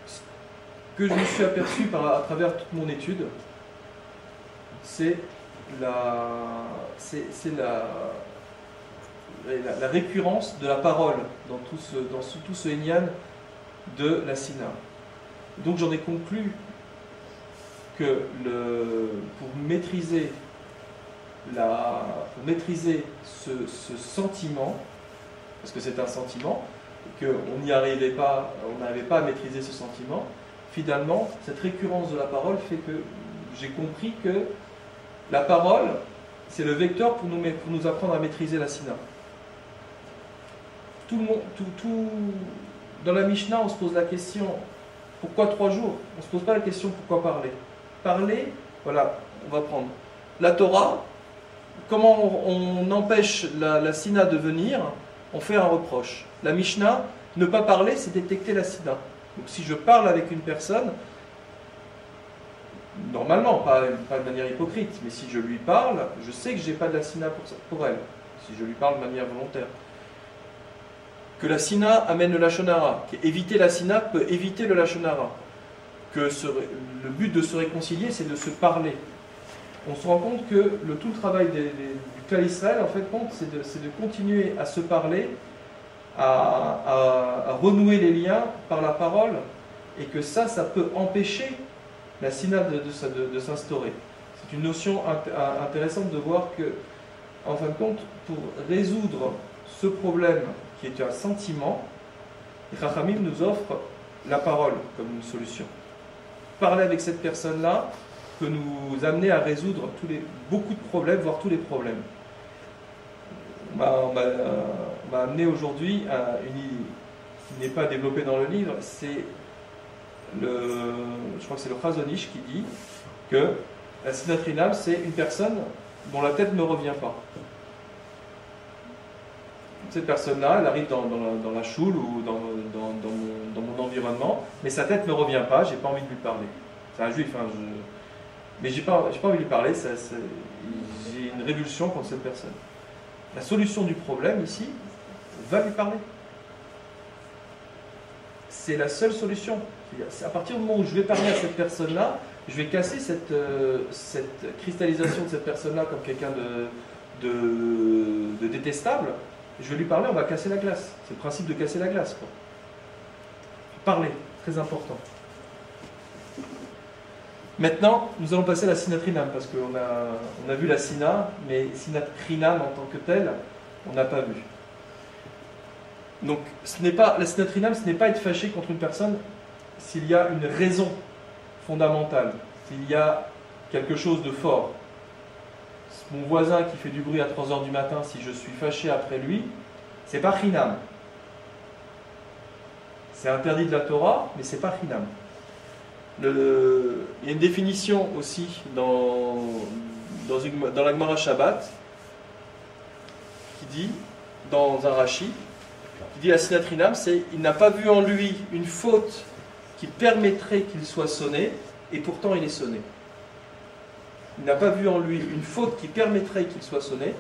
Ce que je me suis aperçu à travers toute mon étude, c'est la récurrence de la parole dans tout ce Inyan de la Sina. Donc j'en ai conclu que pour maîtriser ce sentiment, parce que c'est un sentiment, et qu'on n'arrivait pas à maîtriser ce sentiment, finalement, cette récurrence de la parole fait que j'ai compris que la parole, c'est le vecteur pour nous apprendre à maîtriser la Sina. Dans la Mishnah, on se pose la question, pourquoi 3 jours? On ne se pose pas la question, pourquoi parler? Parler, voilà, on va prendre la Torah, comment on empêche la Sina de venir? On fait un reproche. La Mishnah, ne pas parler, c'est détecter la Sina. Donc si je parle avec une personne, normalement, pas de manière hypocrite, mais si je lui parle, je sais que je n'ai pas de la sina pour elle, si je lui parle de manière volontaire. Que la sina amène le lashon hara, qu'éviter la sina peut éviter le lashon hara, que le but de se réconcilier, c'est de se parler. On se rend compte que tout le travail du clan Israël, en fait, c'est de continuer à se parler, à renouer les liens par la parole, et que ça peut empêcher la sina de s'instaurer. C'est une notion intéressante de voir que, en fin de compte, pour résoudre ce problème qui est un sentiment, les Chachamim nous offrent la parole comme une solution. Parler avec cette personne-là peut nous amener à résoudre beaucoup de problèmes, voire tous les problèmes. On m'a amené aujourd'hui à une idée qui n'est pas développée dans le livre, c'est je crois que c'est le Chazon Ish qui dit que la Sinat Chinam, c'est une personne dont la tête ne revient pas. Cette personne-là, elle arrive dans la choule ou dans mon environnement, mais sa tête ne revient pas, j'ai pas envie de lui parler. C'est un juif, hein, mais j'ai pas envie de lui parler, j'ai une révulsion contre cette personne. La solution du problème ici, va lui parler. C'est la seule solution. À partir du moment où je vais parler à cette personne-là, je vais casser cette cristallisation de cette personne-là comme quelqu'un de détestable. Je vais lui parler, on va casser la glace. C'est le principe de casser la glace, quoi. Parler, très important. Maintenant, nous allons passer à la Sinat Chinam, parce qu'on a vu la Sina, mais Sinat Chinam en tant que telle, on n'a pas vu. Donc, la Sinat Chinam, ce n'est pas être fâché contre une personne s'il y a une raison fondamentale, s'il y a quelque chose de fort. Mon voisin qui fait du bruit à 3h du matin, si je suis fâché après lui, c'est pas Chinam. C'est interdit de la Torah, mais c'est pas Chinam. Il y a une définition aussi dans la Gemara Shabbat qui dit, dans un Rashi, qui dit la Sinat Chinam, c'est il n'a pas vu en lui une faute qui permettrait qu'il soit sonné, et pourtant il est sonné. Il n'a pas vu en lui une faute qui permettrait qu'il soit sonné,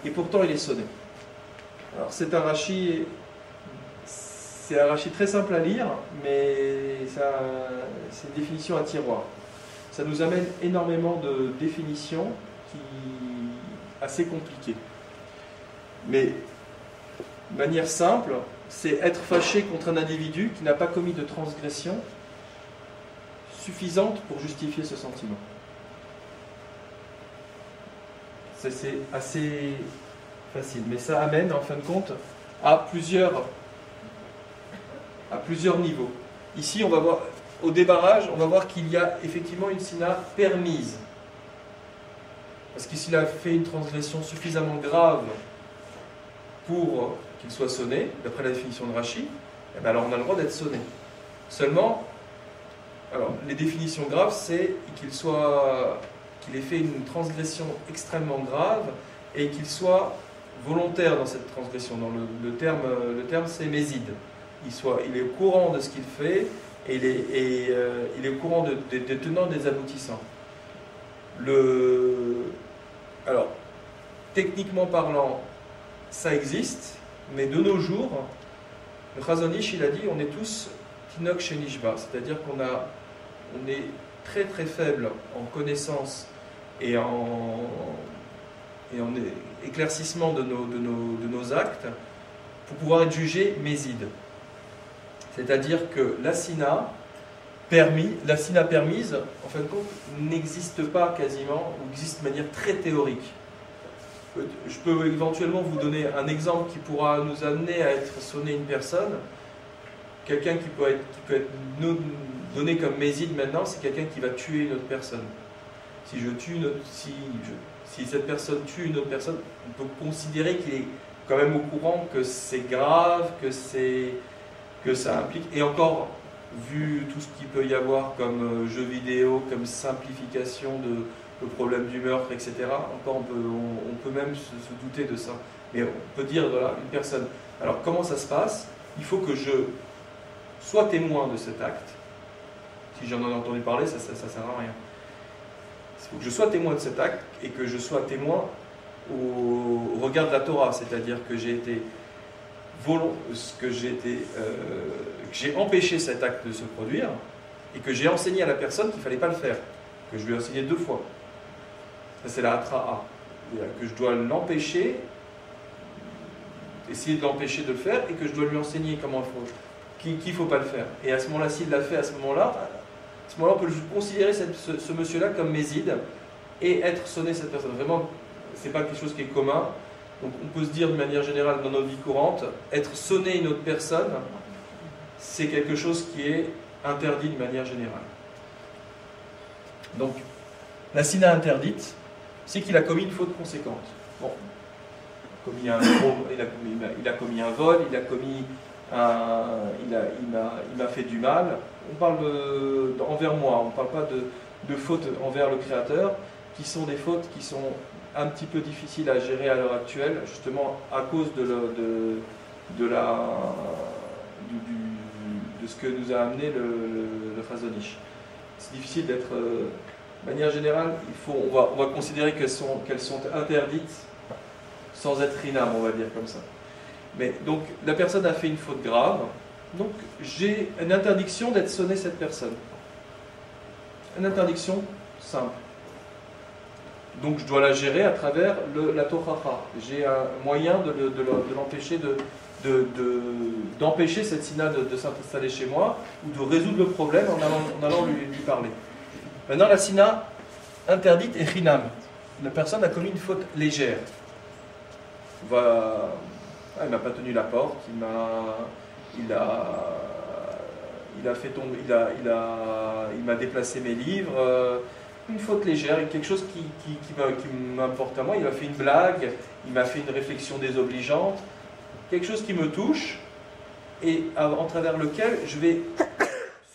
et pourtant il est sonné. Alors c'est un rachis très simple à lire, mais c'est une définition à tiroir. Ça nous amène énormément de définitions assez compliquées. Mais de manière simple, c'est être fâché contre un individu qui n'a pas commis de transgression suffisante pour justifier ce sentiment. C'est assez facile, mais ça amène en fin de compte à plusieurs niveaux. Ici, on va voir, au débarrage, on va voir qu'il y a effectivement une sina permise. Parce qu'ici, il a fait une transgression suffisamment grave pour qu'il soit sonné, d'après la définition de Rachi, eh bien alors on a le droit d'être sonné. Seulement, alors, les définitions graves, c'est qu'il ait fait une transgression extrêmement grave et qu'il soit volontaire dans cette transgression. Dans le terme c'est méside. Il est au courant de ce qu'il fait et il est au courant des tenants et des aboutissants. Alors, techniquement parlant, ça existe, mais de nos jours, le Chazon Ish, il a dit, on est tous Tinok Shenishba, c'est-à-dire qu'on est très très faible en connaissance et en éclaircissement de nos actes pour pouvoir être jugé méside. C'est-à-dire que la sina permise, en fin de compte, n'existe pas quasiment, ou existe de manière très théorique. Je peux éventuellement vous donner un exemple qui pourra nous amener à être sonné une personne. Quelqu'un qui peut être donné comme méside maintenant, c'est quelqu'un qui va tuer une autre personne. Si cette personne tue une autre personne, on peut considérer qu'il est quand même au courant que c'est grave, que ça implique, et encore, vu tout ce qu'il peut y avoir comme jeux vidéo, comme simplification de problème du meurtre, etc., encore on peut même se douter de ça. Mais on peut dire, voilà, une personne. Alors comment ça se passe? Il faut que je sois témoin de cet acte. Si j'en ai entendu parler, ça ne sert à rien. Il faut que je sois témoin de cet acte et que je sois témoin au regard de la Torah, c'est-à-dire que j'ai empêché cet acte de se produire et que j'ai enseigné à la personne qu'il ne fallait pas le faire, que je lui ai enseigné 2 fois. Ça, c'est la Hatra'a. Que je dois l'empêcher, essayer de l'empêcher de le faire et que je dois lui enseigner comment il faut, qu'il ne faut pas le faire. Et à ce moment-là, s'il l'a fait à ce moment-là, on peut considérer ce monsieur-là comme méside et être sonné cette personne. Vraiment, ce n'est pas quelque chose qui est commun. Donc on peut se dire de manière générale dans notre vie courante, être sonné une autre personne, c'est quelque chose qui est interdit de manière générale. Donc, la sina interdite, c'est qu'il a commis une faute conséquente. Bon, il a commis un vol, il m'a fait du mal. On parle envers moi, on ne parle pas de fautes envers le Créateur, qui sont des fautes qui sont un petit peu difficiles à gérer à l'heure actuelle, justement à cause de ce que nous a amené le Chazon Ish. C'est difficile d'être... de manière générale, on va considérer qu'elles sont interdites sans être rinam, on va dire comme ça. Mais donc, la personne a fait une faute grave, donc j'ai une interdiction d'être sonné cette personne. Une interdiction simple. Donc je dois la gérer à travers la tochacha. J'ai un moyen de l'empêcher d'empêcher cette sina de s'installer chez moi ou de résoudre le problème en allant lui parler. Maintenant, la sina interdite est chinam. La personne a commis une faute légère. Il m'a pas tenu la porte, il m'a déplacé mes livres. Une faute légère, quelque chose qui m'importe à moi. Il m'a fait une blague, il m'a fait une réflexion désobligeante, quelque chose qui me touche et en travers lequel je vais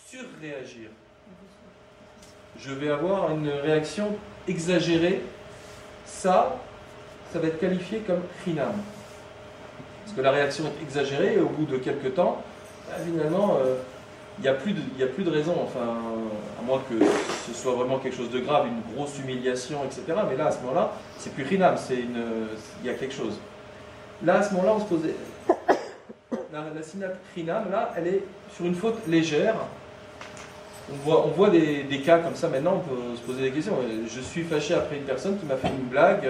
surréagir. Je vais avoir une réaction exagérée. Ça va être qualifié comme chinam. Parce que la réaction est exagérée et au bout de quelques temps, finalement, il n'y a plus de raison, enfin, à moins que ce soit vraiment quelque chose de grave, une grosse humiliation, etc. Mais là, à ce moment-là, c'est plus chinam, il y a quelque chose. Là, à ce moment-là, on se posait. La sinat crinam, là, elle est sur une faute légère. On voit des cas comme ça maintenant, on peut se poser des questions. Je suis fâché après une personne qui m'a fait une blague.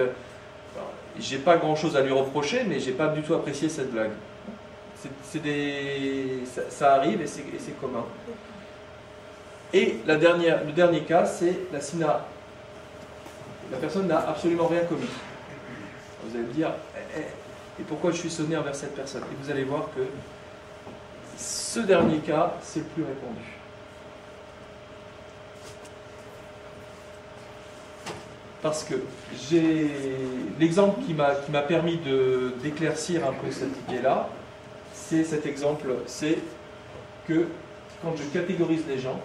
J'ai pas grand-chose à lui reprocher, mais j'ai pas du tout apprécié cette blague. Ça arrive et c'est commun. Et le dernier cas, c'est la sina. La personne n'a absolument rien commis. Vous allez me dire, et pourquoi je suis sonné envers cette personne? Et vous allez voir que ce dernier cas, c'est le plus répandu. Parce que j'ai l'exemple qui m'a permis d'éclaircir un peu cette idée-là, c'est cet exemple, c'est que quand je catégorise les gens,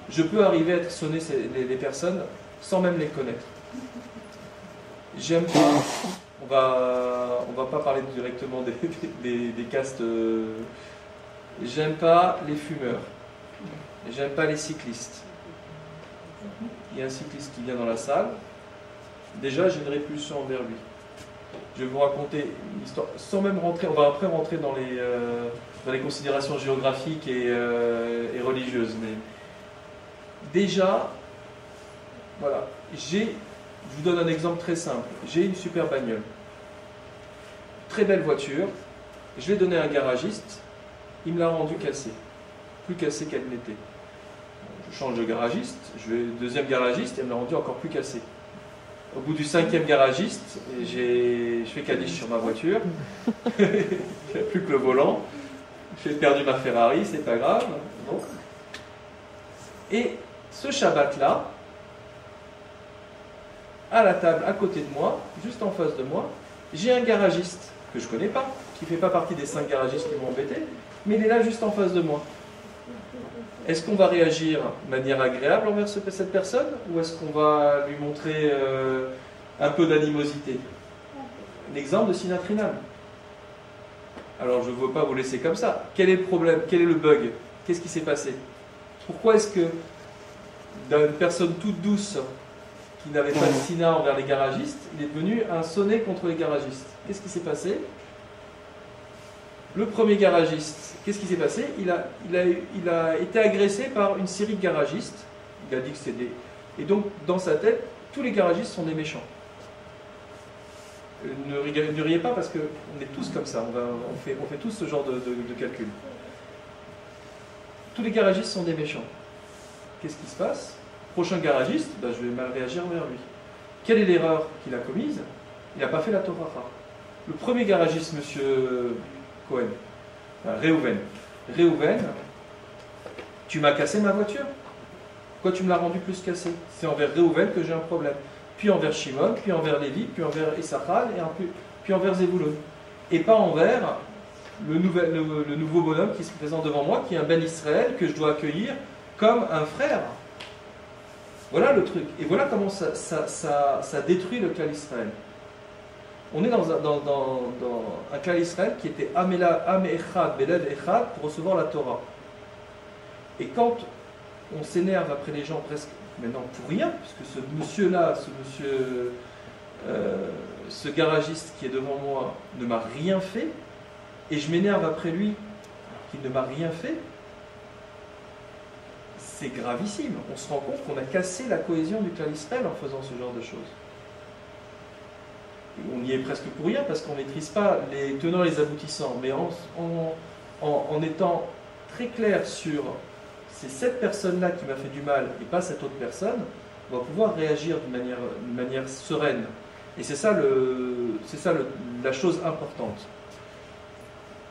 je peux arriver à être sonner les personnes sans même les connaître. J'aime pas, on va pas parler directement des castes. J'aime pas les fumeurs, j'aime pas les cyclistes. Il y a un cycliste qui vient dans la salle, déjà j'ai une répulsion envers lui. Je vais vous raconter une histoire, sans même rentrer, on va après rentrer dans les considérations géographiques et religieuses. Mais déjà, voilà, je vous donne un exemple très simple. J'ai une super bagnole, très belle voiture, je l'ai donnée à un garagiste, il me l'a rendue cassée, plus cassée qu'elle n'était. Je change de garagiste, je vais au deuxième garagiste, et elle me l'a rendu encore plus cassée. Au bout du 5e garagiste, je fais Kaddish sur ma voiture, il n'y a plus que le volant, j'ai perdu ma Ferrari, c'est pas grave. Bon. Et ce Shabbat-là, à la table à côté de moi, juste en face de moi, j'ai un garagiste que je ne connais pas, qui ne fait pas partie des 5 garagistes qui m'ont embêté, mais il est là juste en face de moi. Est-ce qu'on va réagir de manière agréable envers cette personne, ou est-ce qu'on va lui montrer un peu d'animosité? L'exemple de Sinatrinam. Alors je ne veux pas vous laisser comme ça. Quel est le problème? Quel est le bug? Qu'est-ce qui s'est passé? Pourquoi est-ce que d'une personne toute douce qui n'avait pas de sina envers les garagistes, il est devenu un sonnet contre les garagistes? Qu'est-ce qui s'est passé? Le premier garagiste, qu'est-ce qui s'est passé? Il a été agressé par une série de garagistes. Il a dit que c'était des... Et donc, dans sa tête, tous les garagistes sont des méchants. Ne riez pas parce qu'on est tous comme ça. On fait tous ce genre de calcul. Tous les garagistes sont des méchants. Qu'est-ce qui se passe? Prochain garagiste, je vais mal réagir envers lui. Quelle est l'erreur qu'il a commise? Il n'a pas fait la Torah. Le premier garagiste, monsieur Cohen, Réhouven, tu m'as cassé ma voiture. Pourquoi tu me l'as rendue plus cassée? C'est envers Réhouven que j'ai un problème. Puis envers Shimon, puis envers Lévi, puis envers Issachar, puis envers Zéboulon. Et pas envers le nouveau bonhomme qui se présente devant moi, qui est un Ben Israël que je dois accueillir comme un frère. Voilà le truc. Et voilà comment ça détruit le clan Israël. On est dans un clan Israël qui était Am Echad, Belev Echad pour recevoir la Torah. Et quand on s'énerve après les gens presque maintenant pour rien, puisque ce monsieur-là, ce garagiste qui est devant moi ne m'a rien fait, et je m'énerve après lui qu'il ne m'a rien fait, c'est gravissime. On se rend compte qu'on a cassé la cohésion du clan Israël en faisant ce genre de choses. Et on y est presque pour rien parce qu'on ne maîtrise pas les tenants et les aboutissants, mais en étant très clair sur c'est cette personne-là qui m'a fait du mal et pas cette autre personne, on va pouvoir réagir d'une manière sereine. Et c'est ça, la chose importante.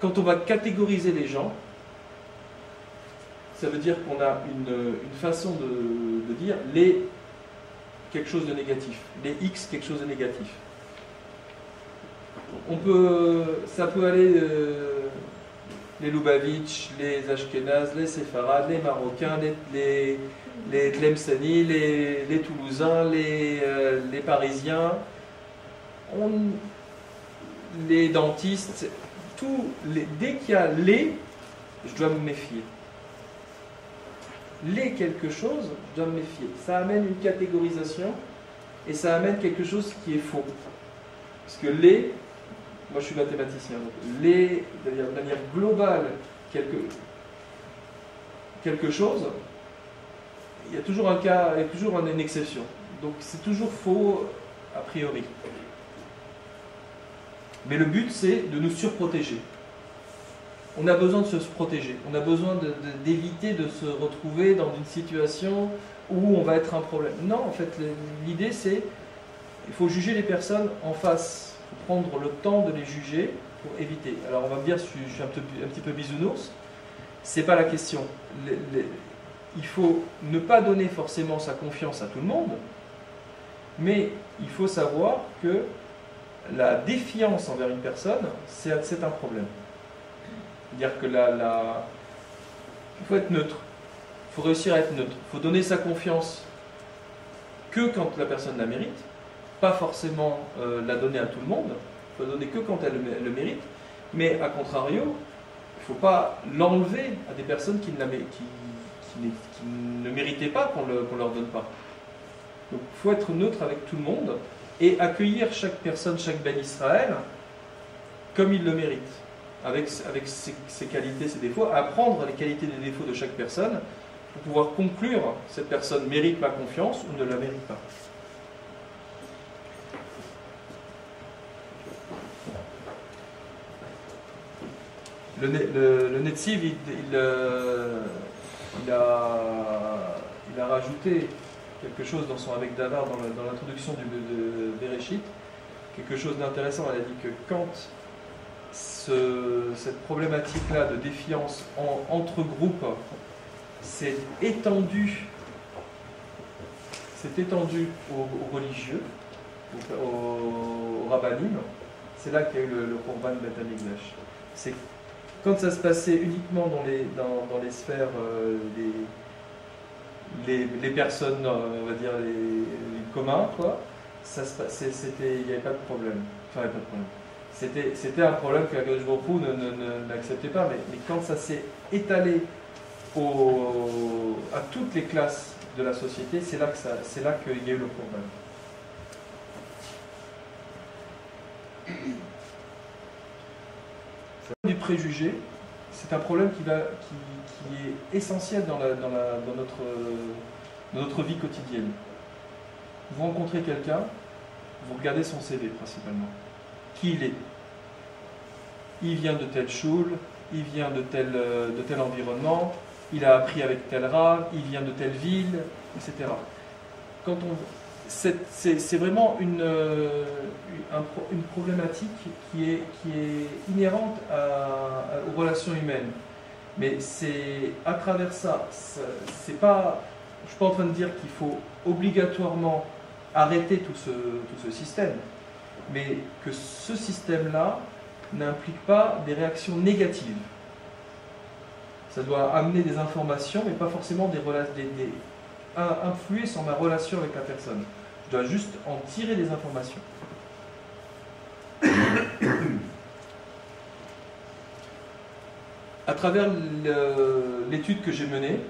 Quand on va catégoriser les gens, ça veut dire qu'on a une façon de dire les quelque chose de négatif, les X quelque chose de négatif. Ça peut aller les Lubavitch, les Ashkénazes, les Séfarades, les Marocains, les Tlemceni, les Toulousains, les Parisiens, les dentistes, dès qu'il y a je dois me méfier. Quelque chose, je dois me méfier. Ça amène une catégorisation et ça amène quelque chose qui est faux. Parce que moi je suis mathématicien, donc de manière globale, quelque chose, il y a toujours un cas, il y a toujours une exception. Donc c'est toujours faux a priori. Mais le but c'est de nous surprotéger. On a besoin de se protéger, on a besoin d'éviter de se retrouver dans une situation où on va être un problème. Non, en fait, l'idée c'est il faut juger les personnes en face, il faut prendre le temps de les juger pour éviter. Alors on va me dire, je suis un petit peu bisounours, c'est pas la question. Il faut ne pas donner forcément sa confiance à tout le monde, mais il faut savoir que la défiance envers une personne, c'est un problème. C'est-à-dire que il faut être neutre, il faut réussir à être neutre, il faut donner sa confiance que quand la personne la mérite, pas forcément la donner à tout le monde, il faut donner que quand elle le mérite, mais à contrario, il ne faut pas l'enlever à des personnes qui ne méritaient pas qu'on ne leur donne pas. Donc il faut être neutre avec tout le monde et accueillir chaque personne, chaque Ben Israël, comme il le mérite, avec ses qualités, ses défauts, apprendre les qualités et les défauts de chaque personne pour pouvoir conclure cette personne mérite ma confiance ou ne la mérite pas. Le Netziv, il a rajouté quelque chose dans son Avec Davar, dans l'introduction de Bereshit, quelque chose d'intéressant. Elle a dit que quand cette problématique-là de défiance entre groupes s'est étendue aux religieux, aux rabbinim, c'est là qu'il y a eu le Korban Bet Hamikdash. C'est quand ça se passait uniquement dans les sphères, les personnes, on va dire les communs, quoi, il n'y avait pas de problème. Enfin, il n'y avait pas de problème. C'était un problème que Akadosh Baruch Hu n'acceptait pas, mais quand ça s'est étalé à toutes les classes de la société, c'est là qu'il y a eu le problème. Du préjugé, c'est un problème qui est essentiel dans notre vie quotidienne. Vous rencontrez quelqu'un, vous regardez son CV principalement. Qui il est? Il vient de tel shul, il vient de tel environnement, il a appris avec tel rave, il vient de telle ville, etc. C'est vraiment une problématique qui est inhérente aux relations humaines. Mais c'est à travers ça, je ne suis pas en train de dire qu'il faut obligatoirement arrêter tout ce système, mais que ce système-là n'implique pas des réactions négatives. Ça doit amener des informations, mais pas forcément influer sur ma relation avec la personne. Je dois juste en tirer des informations. À travers l'étude que j'ai menée,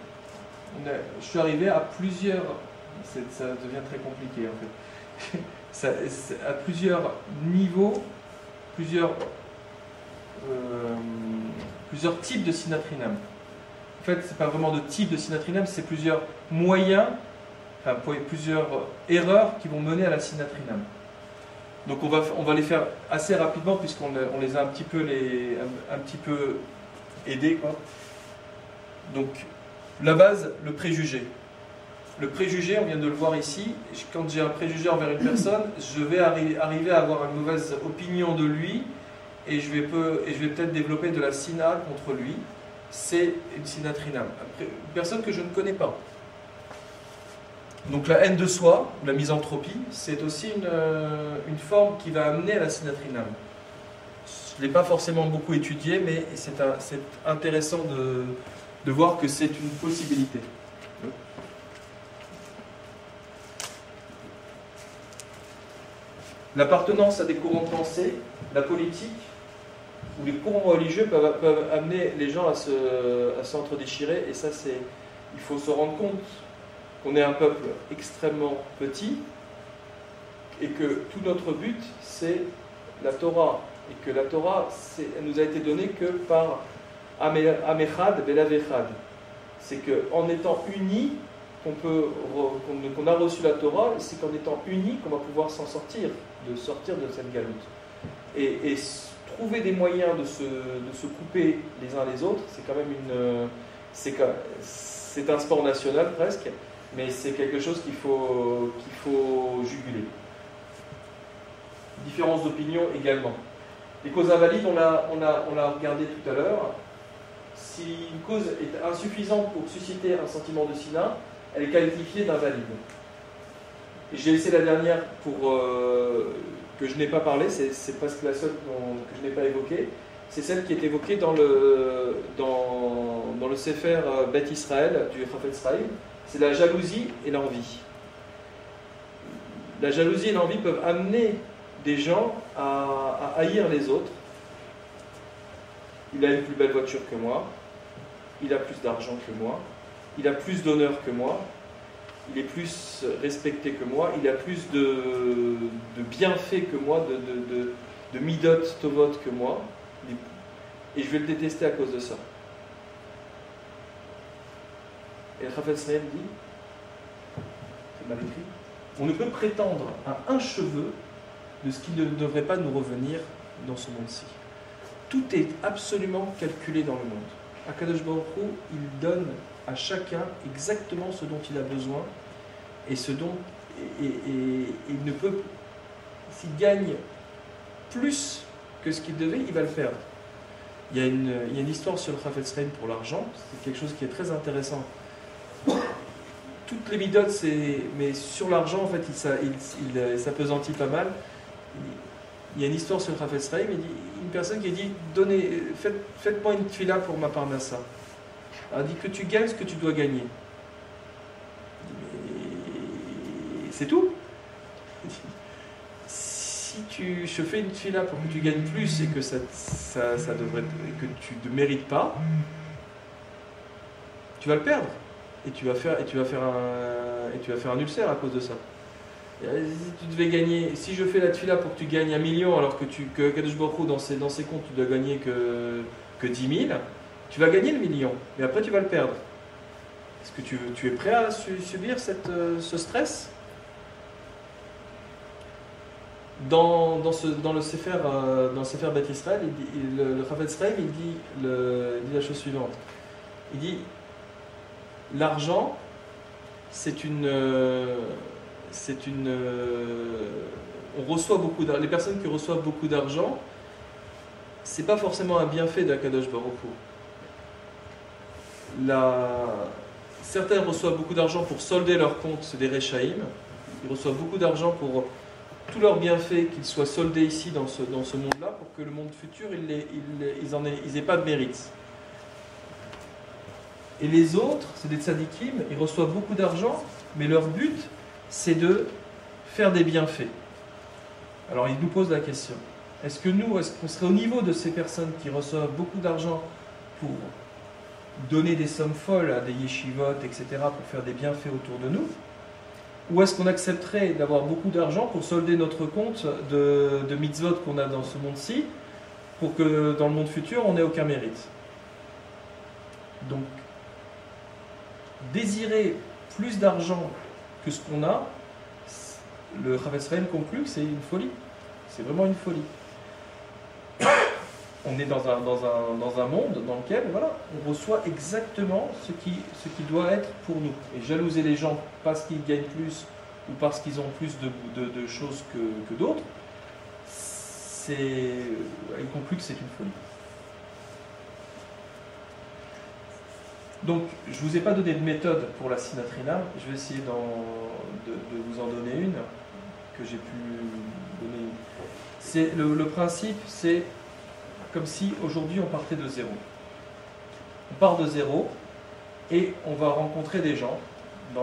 je suis arrivé à plusieurs... Ça devient très compliqué en fait. À plusieurs niveaux, plusieurs types de sinatrinam. En fait, ce n'est pas vraiment de type de sinatrinam, c'est plusieurs moyens, enfin plusieurs erreurs qui vont mener à la sinatrinam. Donc on va les faire assez rapidement puisqu'on les a un petit peu aidés, quoi. Donc la base, le préjugé. Le préjugé, on vient de le voir ici, quand j'ai un préjugé envers une personne, je vais arriver à avoir une mauvaise opinion de lui et je vais peut-être développer de la sina contre lui. C'est une sinatrinam. Une personne que je ne connais pas. Donc la haine de soi, la misanthropie, c'est aussi une forme qui va amener à la sinatrinam. Je ne l'ai pas forcément beaucoup étudié, mais c'est intéressant de voir que c'est une possibilité. L'appartenance à des courants de pensée, la politique, ou les courants religieux peuvent amener les gens à s'entre-déchirer, et ça, il faut se rendre compte qu'on est un peuple extrêmement petit, et que tout notre but, c'est la Torah et que la Torah elle nous a été donnée que par Amechad Belavechad. C'est qu'en étant unis, qu'on a reçu la Torah, c'est qu'en étant unis qu'on va pouvoir s'en sortir, de sortir de cette galoute. Et trouver des moyens de se couper les uns les autres, c'est quand même c'est un sport national presque, mais c'est quelque chose qu'il faut juguler. Différence d'opinion également. Les causes invalides, on l'a regardé tout à l'heure. Si une cause est insuffisante pour susciter un sentiment de sina, elle est qualifiée d'invalide. Et j'ai laissé la dernière que je n'ai pas parlé, c'est presque la seule que je n'ai pas évoquée. C'est celle qui est évoquée dans le Sefer Beth Israël du Chafetz Chaim. C'est la jalousie et l'envie. La jalousie et l'envie peuvent amener des gens à haïr les autres. Il a une plus belle voiture que moi, il a plus d'argent que moi, il a plus d'honneur que moi, il est plus respecté que moi, il a plus de bienfaits que moi, de midot tovot que moi, et je vais le détester à cause de ça. Et le Chafetz Chaim dit, c'est mal écrit, on ne peut prétendre à un cheveu de ce qui ne devrait pas nous revenir dans ce monde-ci. Tout est absolument calculé dans le monde. Akadosh Baruch Hu, il donne à chacun exactement ce dont il a besoin et ce dont il ne peut. S'il gagne plus que ce qu'il devait, il va le perdre. Il y a une histoire sur le Chafetz Chaim pour l'argent. C'est quelque chose qui est très intéressant. Toutes les midot, mais sur l'argent, en fait, il s'appesantit pas mal. Il y a une histoire sur le Chafetz Chaim, il dit une personne qui dit faites-moi une tefila pour ma parnassa. Elle dit que tu gagnes ce que tu dois gagner. C'est tout. Si je fais une tefila pour que tu gagnes plus et que ça devrait, que tu ne mérites pas, tu vas le perdre et tu vas faire un ulcère à cause de ça. Si tu devais gagner, si je fais la tefila pour que tu gagnes 1 million alors que Kadosh Baruch Hu dans ses comptes tu dois gagner que 10 000, tu vas gagner le million, mais après tu vas le perdre. Est-ce que tu es prêt à subir ce stress? Dans le Sefer Beth Israël, le Chafetz Chaim il dit la chose suivante. Il dit l'argent on reçoit beaucoup d'argent. Les personnes qui reçoivent beaucoup d'argent, c'est pas forcément un bienfait d'Akadosh Baruch Hu. Certains reçoivent beaucoup d'argent pour solder leurs comptes, c'est des Rechaïm. Ils reçoivent beaucoup d'argent pour tous leurs bienfaits, qu'ils soient soldés ici dans ce monde-là, pour que le monde futur, ils n'aient pas de mérite. Et les autres, c'est des tzadikim, ils reçoivent beaucoup d'argent, mais leur but, c'est de faire des bienfaits. Alors il nous pose la question, est-ce qu'on serait au niveau de ces personnes qui reçoivent beaucoup d'argent pour donner des sommes folles à des yeshivot, etc., pour faire des bienfaits autour de nous, ou est-ce qu'on accepterait d'avoir beaucoup d'argent pour solder notre compte de mitzvot qu'on a dans ce monde-ci, pour que dans le monde futur, on n'ait aucun mérite? Donc, désirer plus d'argent que ce qu'on a, le Chafetz Chaim conclut que c'est une folie. C'est vraiment une folie. On est dans un monde dans lequel on reçoit exactement ce qui doit être pour nous. Et jalouser les gens parce qu'ils gagnent plus ou parce qu'ils ont plus de choses que d'autres, il conclut que c'est une folie. Donc, je ne vous ai pas donné de méthode pour la sinatrina. Je vais essayer de vous en donner une que j'ai pu donner. Le principe, c'est comme si aujourd'hui on partait de zéro. On part de zéro et on va rencontrer des gens et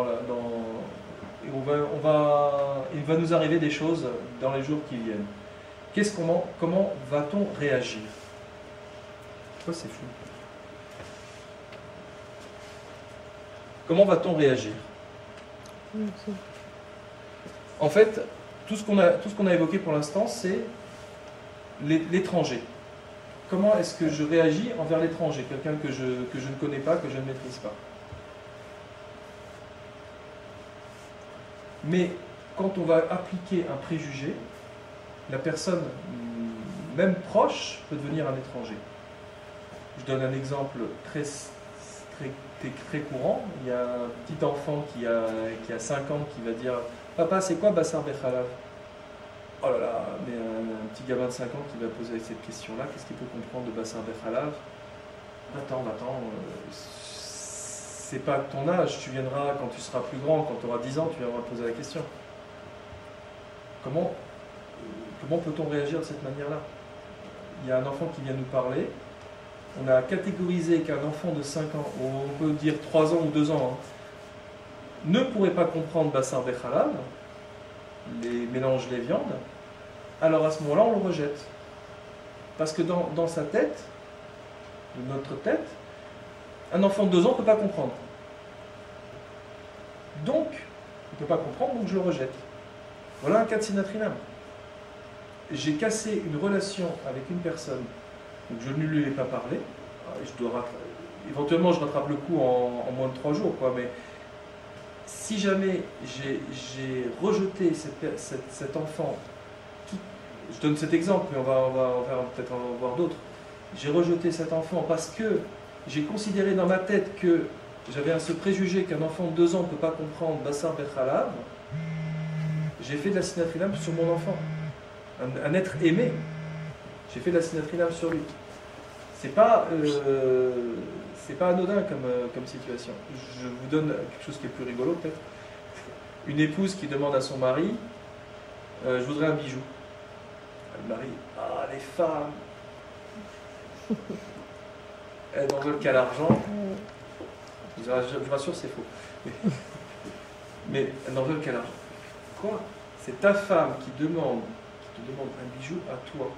il va nous arriver des choses dans les jours qui viennent. Comment va-t-on réagir? Pourquoi c'est fou? Comment va-t-on réagir? En fait, tout ce qu'on a évoqué pour l'instant, c'est l'étranger. Comment est-ce que je réagis envers l'étranger, quelqu'un que je ne connais pas, que je ne maîtrise pas. Mais quand on va appliquer un préjugé, la personne, même proche, peut devenir un étranger. Je donne un exemple très courant. Il y a un petit enfant qui a 5 ans qui va dire « Papa, c'est quoi Bassar Bechalav ?» Oh là là, mais un petit gamin de 5 ans qui va poser cette question-là, qu'est-ce qu'il peut comprendre de Bassar Bechalav? Attends, c'est pas ton âge, tu viendras quand tu seras plus grand, quand tu auras 10 ans, tu viendras poser la question. Comment peut-on réagir de cette manière-là? Il y a un enfant qui vient nous parler, on a catégorisé qu'un enfant de 5 ans, ou on peut dire 3 ans ou 2 ans, hein, ne pourrait pas comprendre Bassar Bechalav, les mélanges des viandes, alors à ce moment-là, on le rejette. Parce que dans sa tête, de notre tête, un enfant de 2 ans ne peut pas comprendre. Donc, il ne peut pas comprendre, donc je le rejette. Voilà un cas de sinatrinam. J'ai cassé une relation avec une personne, donc je ne lui ai pas parlé. Éventuellement, je rattrape le coup en moins de 3 jours, quoi, mais si jamais j'ai rejeté cet enfant, je donne cet exemple, mais on va peut-être en voir d'autres, j'ai rejeté cet enfant parce que j'ai considéré dans ma tête que j'avais ce préjugé qu'un enfant de 2 ans ne peut pas comprendre Bassar Bechalav, j'ai fait de la sinatrinam sur mon enfant, un être aimé, j'ai fait de la sinatrinam sur lui. C'est pas anodin comme situation. Je vous donne quelque chose qui est plus rigolo peut-être. Une épouse qui demande à son mari je voudrais un bijou. Le mari, ah les femmes, elles n'en veulent qu'à l'argent. Je vous rassure, c'est faux. Mais elles n'en veulent qu'à l'argent. Quoi? C'est ta femme qui te demande un bijou à toi,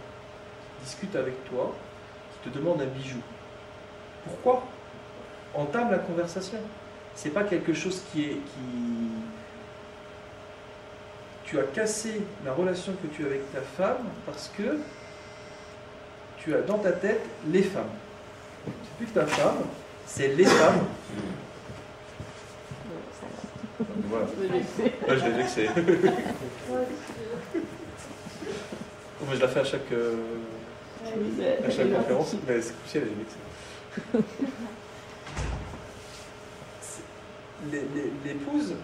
qui discute avec toi, qui te demande un bijou. Pourquoi? Entame la conversation. C'est pas quelque chose tu as cassé la relation que tu as avec ta femme parce que tu as dans ta tête les femmes. C'est plus que ta femme, c'est les femmes. Voilà. Ouais, je l'ai vexé. Moi, je la fais à chaque conférence, mais c'est couché, elle est vexée. L'épouse,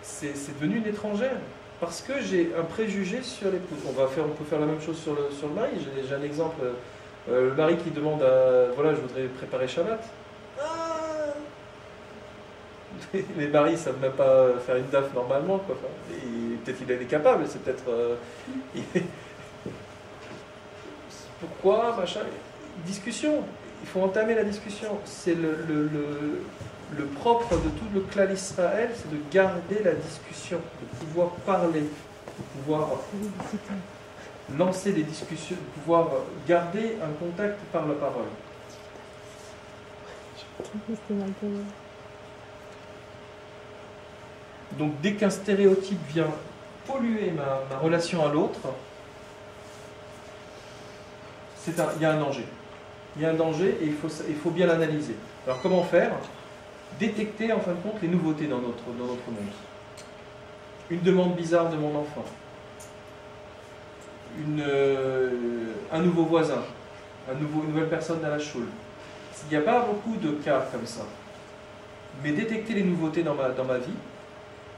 c'est devenu une étrangère parce que j'ai un préjugé sur l'épouse. On peut faire la même chose sur le mari. J'ai un exemple. Le mari qui demande voilà, je voudrais préparer Shabbat. Les maris ne savent même pas faire une daf normalement, quoi. Enfin, peut-être qu'il est capable, c'est peut-être. Pourquoi, machin. Discussion. Il faut entamer la discussion. C'est le propre de tout le clan Israël, c'est de garder la discussion, de pouvoir parler, de pouvoir lancer des discussions, de pouvoir garder un contact par la parole. Donc dès qu'un stéréotype vient polluer ma relation à l'autre, il y a un danger. Il y a un danger et il faut bien l'analyser. Alors comment faire? Détecter en fin de compte les nouveautés dans notre monde. Une demande bizarre de mon enfant. Un nouveau voisin. Une nouvelle personne dans la choule. Il n'y a pas beaucoup de cas comme ça. Mais détecter les nouveautés dans ma vie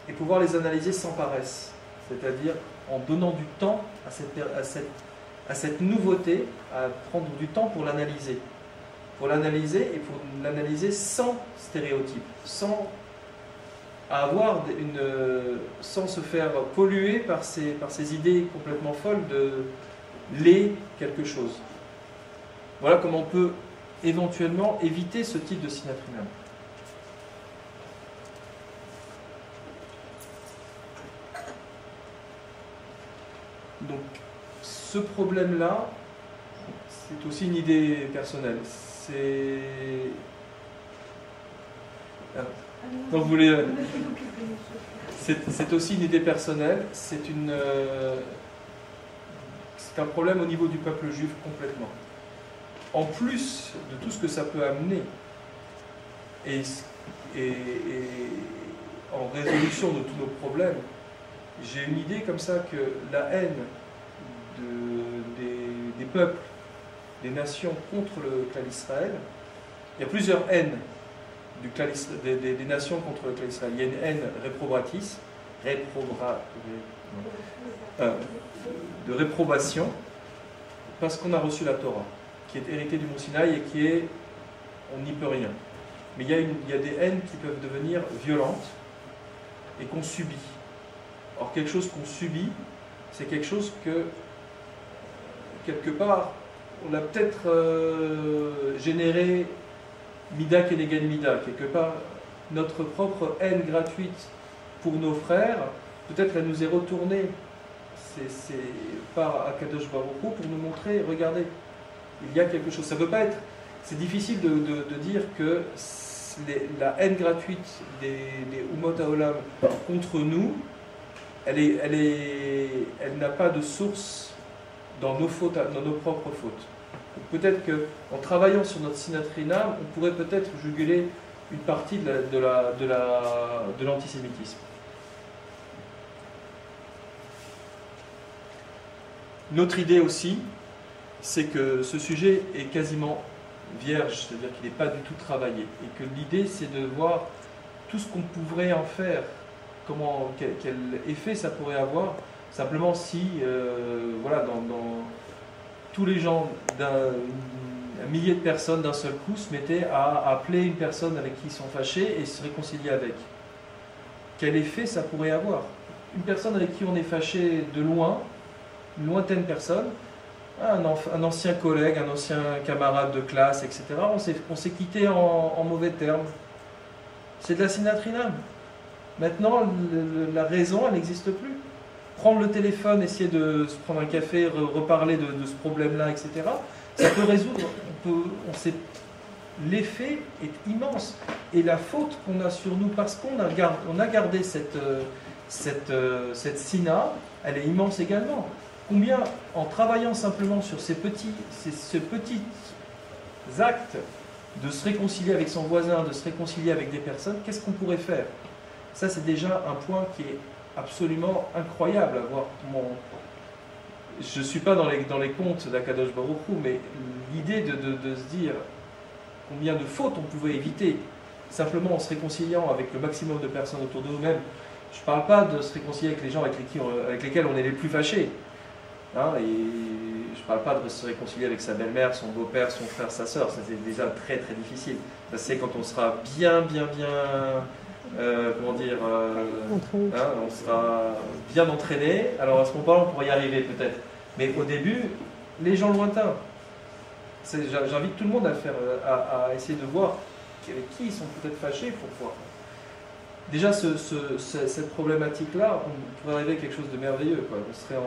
et pouvoir les analyser sans paresse. C'est-à-dire en donnant du temps à cette nouveauté, à prendre du temps pour l'analyser. Pour l'analyser sans stéréotype, sans se faire polluer par ces idées complètement folles de quelque chose. Voilà comment on peut éventuellement éviter ce type de sinatrinam. Donc, ce problème-là, c'est aussi une idée personnelle. Donc vous voulez. C'est aussi une idée personnelle. C'est c'est un problème au niveau du peuple juif complètement. En plus de tout ce que ça peut amener, et en résolution de tous nos problèmes, j'ai une idée comme ça que la haine des peuples, des nations contre le clan Israël, il y a plusieurs haines des nations contre le clan Israël. Il y a une haine de réprobation, parce qu'on a reçu la Torah, qui est héritée du Mont Sinaï et qui est, on n'y peut rien. Mais il y a des haines qui peuvent devenir violentes et qu'on subit. Or, quelque chose qu'on subit, c'est quelque chose que, quelque part, on a peut-être généré Mida Kenegan Mida. Quelque part, notre propre haine gratuite pour nos frères, peut-être elle nous est retournée par Akadosh Baruch Hu pour nous montrer, regardez, il y a quelque chose. Ça peut pas être. C'est difficile de dire que la haine gratuite des Umot HaOlam contre nous, elle n'a pas de source dans nos fautes, dans nos propres fautes. Peut-être qu'en travaillant sur notre Sinat Chinam, on pourrait peut-être juguler une partie de l'antisémitisme. Notre idée aussi, c'est que ce sujet est quasiment vierge, c'est-à-dire qu'il n'est pas du tout travaillé. Et que l'idée, c'est de voir tout ce qu'on pourrait en faire, quel effet ça pourrait avoir, simplement si, voilà, dans tous les gens, un millier de personnes d'un seul coup se mettaient à appeler une personne avec qui ils sont fâchés et se réconcilier avec. Quel effet ça pourrait avoir? Une personne avec qui on est fâché de loin, une lointaine personne, un ancien collègue, un ancien camarade de classe, etc. On s'est quitté en mauvais termes. C'est de la Sinat Chinam. Maintenant, la raison, elle n'existe plus. Prendre le téléphone, essayer de se prendre un café, reparler de ce problème-là, etc. Ça peut résoudre. L'effet est immense. Et la faute qu'on a sur nous, parce qu'on a gardé cette sina, elle est immense également. Combien, en travaillant simplement sur ces petits actes de se réconcilier avec son voisin, de se réconcilier avec des personnes, qu'est-ce qu'on pourrait faire? Ça, c'est déjà un point qui est absolument incroyable à voir. Je ne suis pas dans les contes d'Akadosh Baruch Hu, mais l'idée de se dire combien de fautes on pouvait éviter simplement en se réconciliant avec le maximum de personnes autour de nous-mêmes. Je ne parle pas de se réconcilier avec les gens avec lesquels on est les plus fâchés. Hein, et je ne parle pas de se réconcilier avec sa belle-mère, son beau-père, son frère, sa sœur. Ça, c'est déjà très très difficile. Ça, c'est quand on sera bien on sera bien entraîné. Alors à ce moment-là, on pourrait y arriver peut-être. Mais au début, les gens lointains. J'invite tout le monde à faire, à essayer de voir avec qui ils sont peut-être fâchés pour pouvoir. Déjà, cette problématique-là, on pourrait arriver à quelque chose de merveilleux, quoi. On serait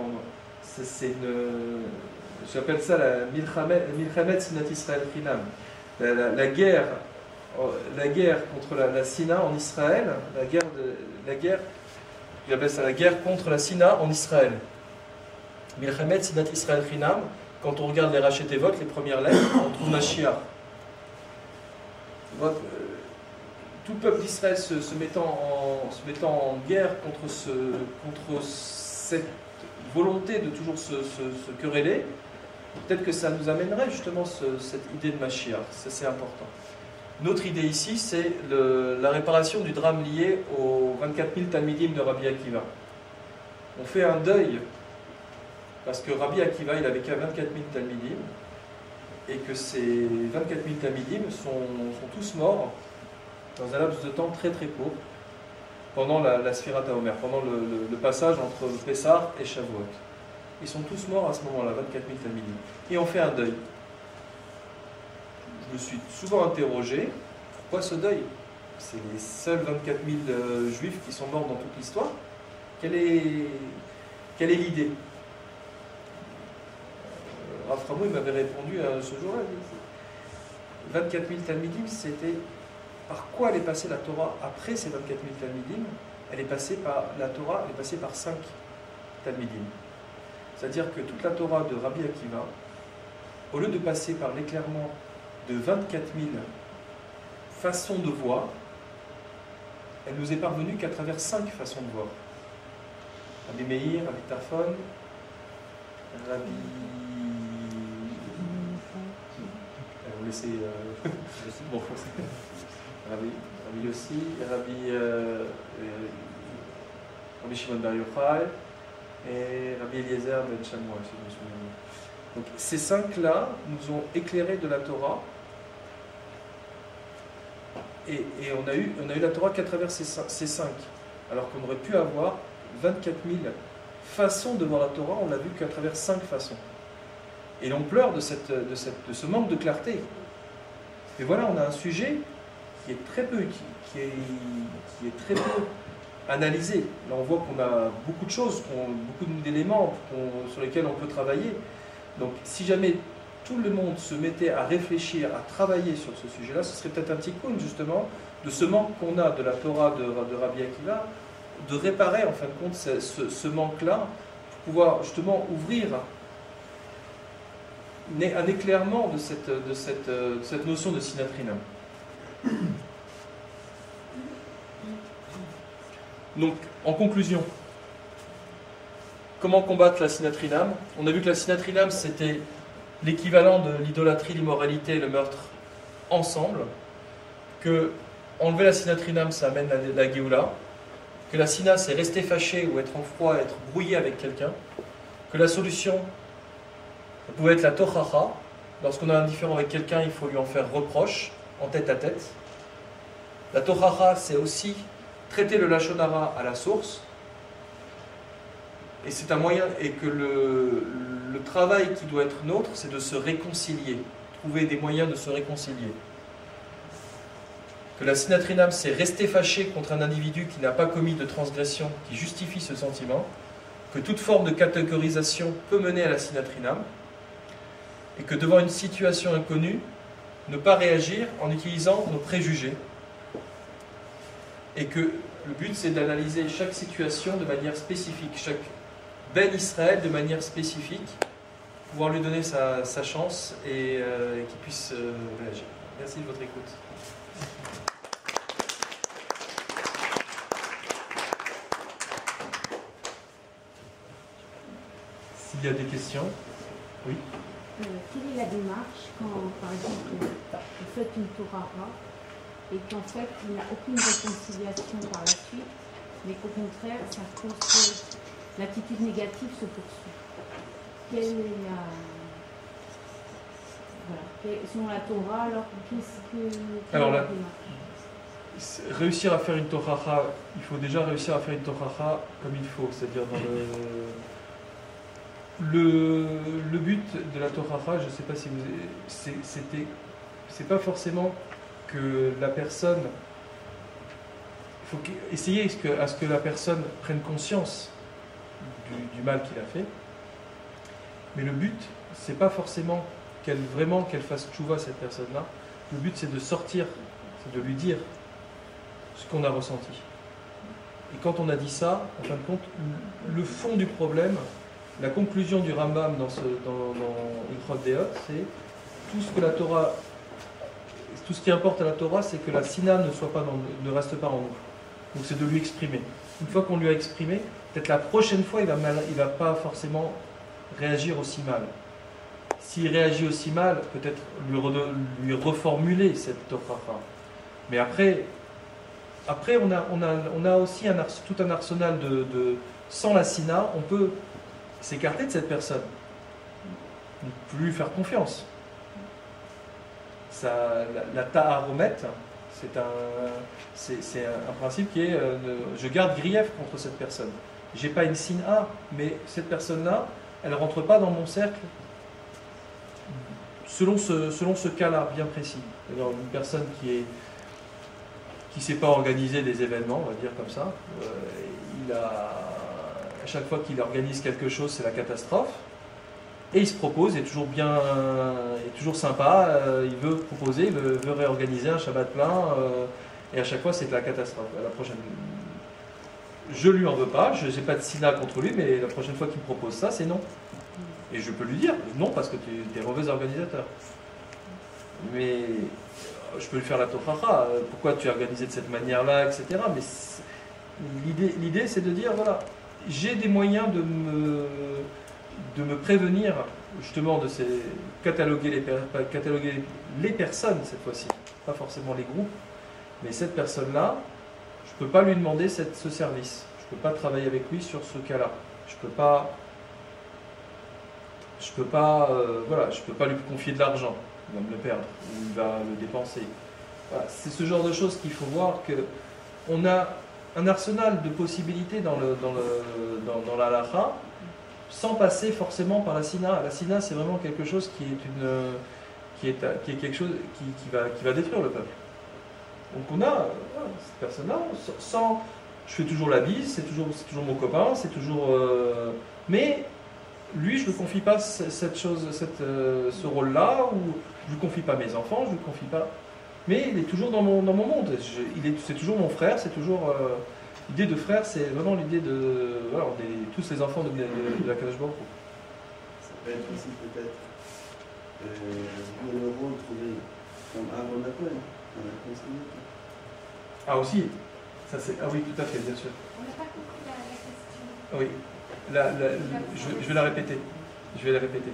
j'appelle ça la Milchamet Sinat Israël Chinam. La guerre contre la Sina en Israël, j'appelle ça la guerre contre la Sina en Israël. Milchamet Sinat Israël Chinam, quand on regarde les Rachet Evot, les premières lettres, on trouve Mashiach. Tout le peuple d'Israël se mettant en guerre contre cette volonté de toujours se quereller, peut-être que ça nous amènerait justement cette idée de Mashiach. Ça, c'est important. Notre idée ici, c'est la réparation du drame lié aux 24 000 Talmidim de Rabbi Akiva. On fait un deuil parce que Rabbi Akiva, il avait qu'à 24 000 Talmidim et que ces 24 000 Talmidim sont tous morts dans un laps de temps très très court pendant la Sfirat HaOmer, pendant le passage entre Pessah et Shavuot. Ils sont tous morts à ce moment-là, 24 000 Talmidim. Et on fait un deuil. Je me suis souvent interrogé, pourquoi ce deuil? C'est les seuls 24 000 juifs qui sont morts dans toute l'histoire. Quelle est l'idée? Rav Ramou, il m'avait répondu ce jour-là. 24 000 Talmidim, c'était par quoi elle est passée la Torah après ces 24 000 Talmidim? La Torah est passée par 5 Talmidim. C'est-à-dire que toute la Torah de Rabbi Akiva, au lieu de passer par l'éclairement de 24 000 façons de voir, elle nous est parvenue qu'à travers 5 façons de voir. Rabbi Meir, Rabbi Tarfon, Rabbi... Vous laissez... bon, Rabbi Yossi, Rabbi Shimon Bar Yochai et Rabbi Eliezer ben Shammua, si je me souviens bien. Donc ces 5-là nous ont éclairé de la Torah et on a eu la Torah qu'à travers ces 5, alors qu'on aurait pu avoir 24 000 façons de voir la Torah, on l'a vu qu'à travers 5 façons. Et l'on pleure de ce manque de clarté. Et voilà, on a un sujet qui est très peu qui est très peu analysé. Là, on voit qu'on a beaucoup de choses, beaucoup d'éléments sur lesquels on peut travailler. Donc, si jamais tout le monde se mettait à réfléchir, à travailler sur ce sujet-là, ce serait peut-être un petit coup, justement, de ce manque qu'on a de la Torah de Rabbi Akiva, de réparer, en fin de compte, ce manque-là, pour pouvoir, justement, ouvrir un éclairement de cette notion de sinatrinam. Donc, en conclusion, comment combattre la sinatrinam? On a vu que la sinatrinam, c'était l'équivalent de l'idolâtrie, l'immoralité et le meurtre ensemble, que enlever la sinatrinam, ça amène la Géoula, que la sina, c'est rester fâché ou être en froid, être brouillé avec quelqu'un, que la solution pouvait être la tochacha. Lorsqu'on a un différend avec quelqu'un, il faut lui en faire reproche, en tête à tête. La tochacha, c'est aussi traiter le lachon hara à la source. Et c'est un moyen, et que le travail qui doit être nôtre, c'est de se réconcilier, trouver des moyens de se réconcilier. Que la sinatrinam, c'est rester fâché contre un individu qui n'a pas commis de transgression qui justifie ce sentiment, que toute forme de catégorisation peut mener à la sinatrinam, et que devant une situation inconnue, ne pas réagir en utilisant nos préjugés. Et que le but, c'est d'analyser chaque situation de manière spécifique, chaque Ben Israël de manière spécifique, pouvoir lui donner sa chance et qu'il puisse réagir. Merci de votre écoute. S'il y a des questions, oui. Quelle est la démarche quand, par exemple, vous faites une Torah et qu'en fait, il n'y a aucune réconciliation par la suite, mais qu'au contraire, ça cause l'attitude négative se poursuit? Quelle est la... Voilà. Selon la Torah, alors quelle est la démarche? Réussir à faire une Torah, il faut déjà réussir à faire une Torah comme il faut, c'est-à-dire dans le but de la Torah, je ne sais pas si vous... C'est pas forcément que la personne... Il faut essayer à ce que la personne prenne conscience du mal qu'il a fait. Mais le but, c'est pas forcément qu'elle fasse tchouva, cette personne-là. Le but, c'est de sortir, c'est de lui dire ce qu'on a ressenti. Et quand on a dit ça, en fin de compte, le fond du problème, la conclusion du Rambam dans Ilchot Deot, c'est tout ce que la Torah, tout ce qui importe à la Torah, c'est que la sina ne reste pas en nous. Donc c'est de lui exprimer. Une fois qu'on lui a exprimé, peut-être la prochaine fois, il va pas forcément réagir aussi mal. S'il réagit aussi mal, peut-être lui reformuler cette Torah. Mais après on a aussi tout un arsenal sans la sina, on peut s'écarter de cette personne, ne plus lui faire confiance. La ta'aromet, c'est un principe qui est je garde grief contre cette personne. J'ai pas une sina, mais cette personne-là, elle ne rentre pas dans mon cercle selon ce cas-là bien précis. Alors, une personne qui ne sait pas organiser des événements, on va dire comme ça, à chaque fois qu'il organise quelque chose, c'est la catastrophe. Et il se propose, il est toujours sympa, il veut proposer, il veut réorganiser un Shabbat plein, et à chaque fois c'est la catastrophe. La prochaine, je lui en veux pas, je n'ai pas de sina contre lui, mais la prochaine fois qu'il me propose ça, c'est non. Et je peux lui dire non parce que tu es mauvais organisateur. Mais je peux lui faire la tochacha, pourquoi tu es organisé de cette manière-là, etc. Mais l'idée c'est de dire voilà, j'ai des moyens de me prévenir justement de ces cataloguer les personnes cette fois-ci, pas forcément les groupes, mais cette personne-là, je ne peux pas lui demander ce service, je ne peux pas travailler avec lui sur ce cas-là, je peux pas lui confier de l'argent, il va me le perdre, ou il va le dépenser. Voilà, c'est ce genre de choses qu'il faut voir que on a un arsenal de possibilités dans la halakha, sans passer forcément par la sina. La sina, c'est vraiment quelque chose qui est quelque chose qui va détruire le peuple. Donc on a cette personne-là, je fais toujours la bise, c'est toujours mon copain, c'est toujours. Mais lui, je ne lui confie pas ce rôle-là, ou je ne lui confie pas mes enfants, je ne lui confie pas. Mais il est toujours dans mon monde. C'est toujours mon frère, c'est toujours. L'idée de frère, c'est vraiment l'idée de. Voilà, on est tous les enfants de la Kadosh Baruch Hu. Ça peut être aussi peut-être le rôle trouvé comme Aaron Cohen, dans la consigne. Ah aussi ça, ah oui, tout à fait, bien sûr. On n'a pas compris la question. Oui, je vais la répéter.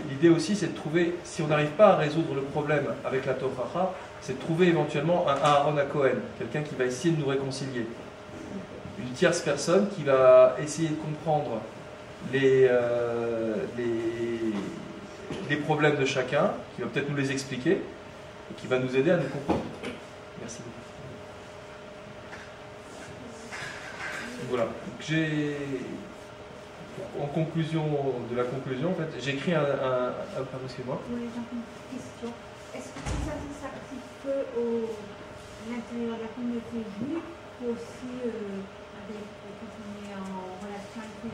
L'idée aussi, c'est de trouver, si on n'arrive pas à résoudre le problème avec la Tochacha, c'est de trouver éventuellement un Aaron Cohen, quelqu'un qui va essayer de nous réconcilier. Une tierce personne qui va essayer de comprendre les problèmes de chacun, qui va peut-être nous les expliquer, et qui va nous aider à nous comprendre. Merci beaucoup. Voilà. En conclusion de la conclusion, en fait, j'ai écrit pardon, excusez-moi. Oui, j'ai une question. Est-ce que tout ça s'applique peu à l'intérieur de la communauté juive ou aussi quand on est en relation avec les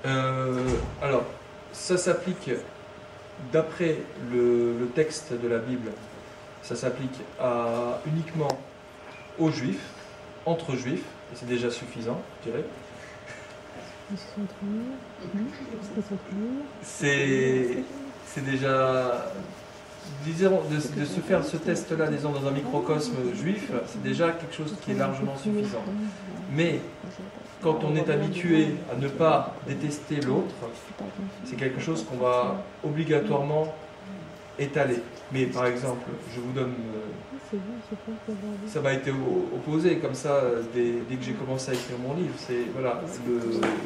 non-juifs? Alors, ça s'applique, d'après le texte de la Bible, ça s'applique uniquement aux juifs, entre juifs, et c'est déjà suffisant, je dirais. C'est déjà, disons, de se faire ce test-là, disons, dans un microcosme juif, c'est déjà quelque chose qui est largement suffisant. Mais quand on est habitué à ne pas détester l'autre, c'est quelque chose qu'on va obligatoirement étaler. Mais par exemple, je vous donne, ça m'a été opposé comme ça dès que j'ai commencé à écrire mon livre. C'est voilà,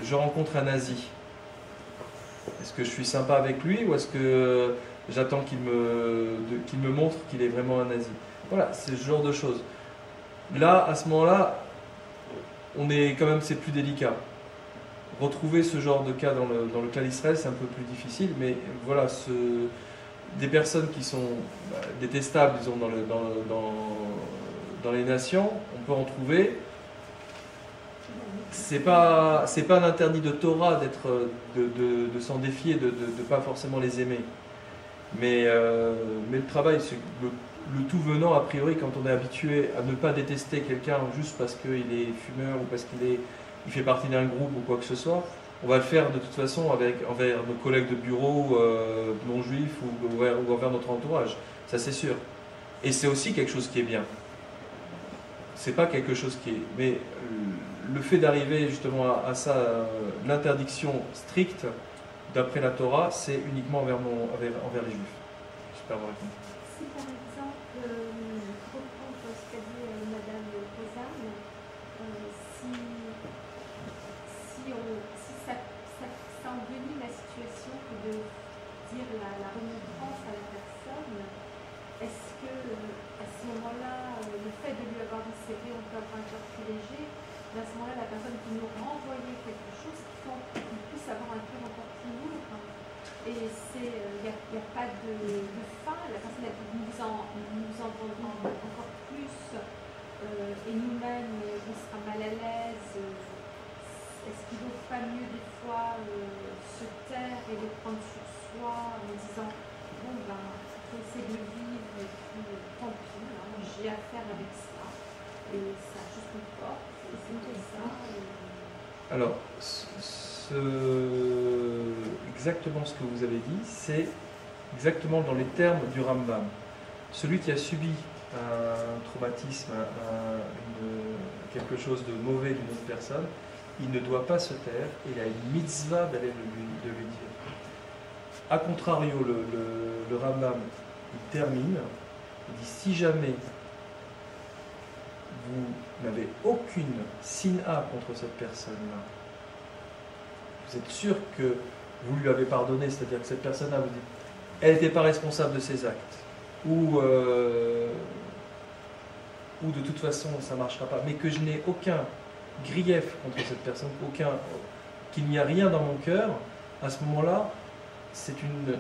je rencontre un nazi. Est-ce que je suis sympa avec lui ou est-ce que j'attends qu'il me montre qu'il est vraiment un nazi? Voilà, c'est ce genre de choses. Là, à ce moment-là, c'est plus délicat. Retrouver ce genre de cas dans le cas d'Israël, c'est un peu plus difficile, mais voilà, des personnes qui sont détestables, disons, dans les nations, on peut en trouver. C'est pas un interdit de Torah de s'en défier, de pas forcément les aimer. Mais le travail, c'est le tout venant, a priori, quand on est habitué à ne pas détester quelqu'un juste parce qu'il est fumeur ou parce qu'il fait partie d'un groupe ou quoi que ce soit, on va le faire de toute façon envers nos collègues de bureau non juifs ou envers notre entourage. Ça, c'est sûr. Et c'est aussi quelque chose qui est bien. C'est pas quelque chose qui est... Mais le fait d'arriver justement à ça, l'interdiction stricte d'après la Torah, c'est uniquement envers les juifs. J'espère avoir répondu. Si par exemple, reprendre ce qu'a dit Madame Kozan, si ça envenime la situation que de dire la remontrance à la personne, est-ce que à ce moment-là, le fait de lui avoir dit c'est vrai, on peut avoir un cœur plus léger, mais à ce moment-là, la personne qui nous renvoyait quelque chose qui fait qu'on puisse avoir un cœur encore plus lourd. Et il n'y a pas de fin, la personne nous entendra encore plus, et nous-mêmes, on sera mal à l'aise. Est-ce qu'il ne vaut pas mieux des fois se taire et le prendre sur soi en disant bon ben, il faut essayer de vivre et puis tant pis, j'ai affaire avec ça et ça je supporte et c'est tout ça. Alors, exactement ce que vous avez dit, c'est exactement dans les termes du Rambam. Celui qui a subi un traumatisme, quelque chose de mauvais d'une autre personne, il ne doit pas se taire, il a une mitzvah de lui dire. A contrario, le Rambam, il termine, il dit si jamais vous n'avez aucune sina contre cette personne-là, vous êtes sûr que vous lui avez pardonné, c'est-à-dire que cette personne-là vous dit elle n'était pas responsable de ses actes, ou de toute façon ça ne marchera pas, mais que je n'ai aucun grief contre cette personne, qu'il n'y a rien dans mon cœur, à ce moment-là, c'est une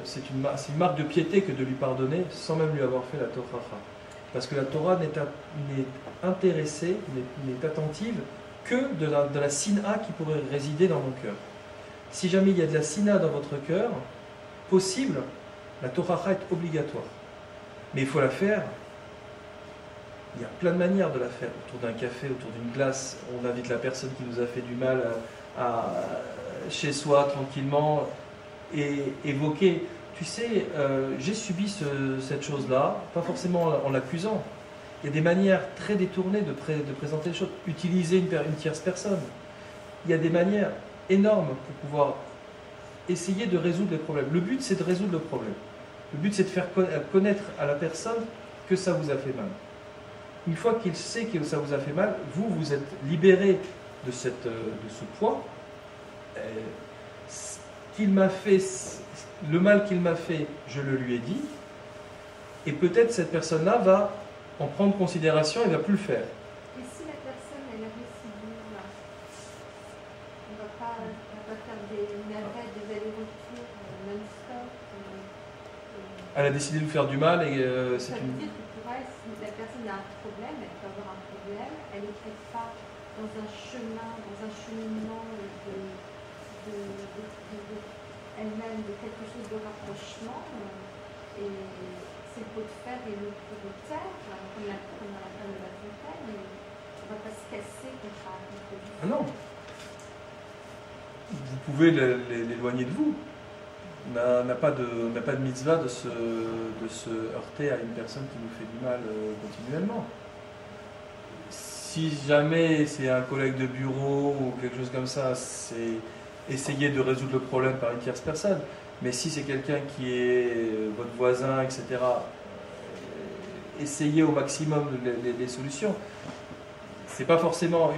marque de piété que de lui pardonner sans même lui avoir fait la Torah. Parce que la Torah n'est intéressée, n'est attentive que de la sina qui pourrait résider dans mon cœur. Si jamais il y a de la sina dans votre cœur, possible, la Torah est obligatoire. Mais il faut la faire. Il y a plein de manières de la faire. Autour d'un café, autour d'une glace, on invite la personne qui nous a fait du mal chez soi, tranquillement, et évoquer. Tu sais, j'ai subi cette chose-là, pas forcément en l'accusant. Il y a des manières très détournées de présenter les choses. Utiliser une tierce personne. Il y a des manières énormes pour pouvoir essayer de résoudre les problèmes. Le but, c'est de résoudre le problème. Le but, c'est de faire connaître à la personne que ça vous a fait mal. Une fois qu'il sait que ça vous a fait mal, vous êtes libéré de ce poids. Le mal qu'il m'a fait, je le lui ai dit. Et peut-être cette personne-là va en prendre considération et ne va plus le faire. Et si la personne, elle a récidive, on ne va pas faire des navettes, des allers-retours non-stop. Elle a décidé de vous faire du mal et c'est ça une... veut dire que pour elle, si la personne a un problème, elle peut avoir un problème, elle n'est peut-être pas dans un cheminement elle-même de quelque chose de rapprochement, et c'est le pot de fer et le pot de terre, comme dans la femme de la fontaine, on ne va pas se casser contre un pot de fer. Ah non. Vous pouvez l'éloigner de vous. On n'a pas de mitzvah de se heurter à une personne qui nous fait du mal continuellement. Si jamais c'est un collègue de bureau ou quelque chose comme ça, c'est essayer de résoudre le problème par une tierce personne. Mais si c'est quelqu'un qui est votre voisin, etc., essayez au maximum les solutions. C'est pas forcément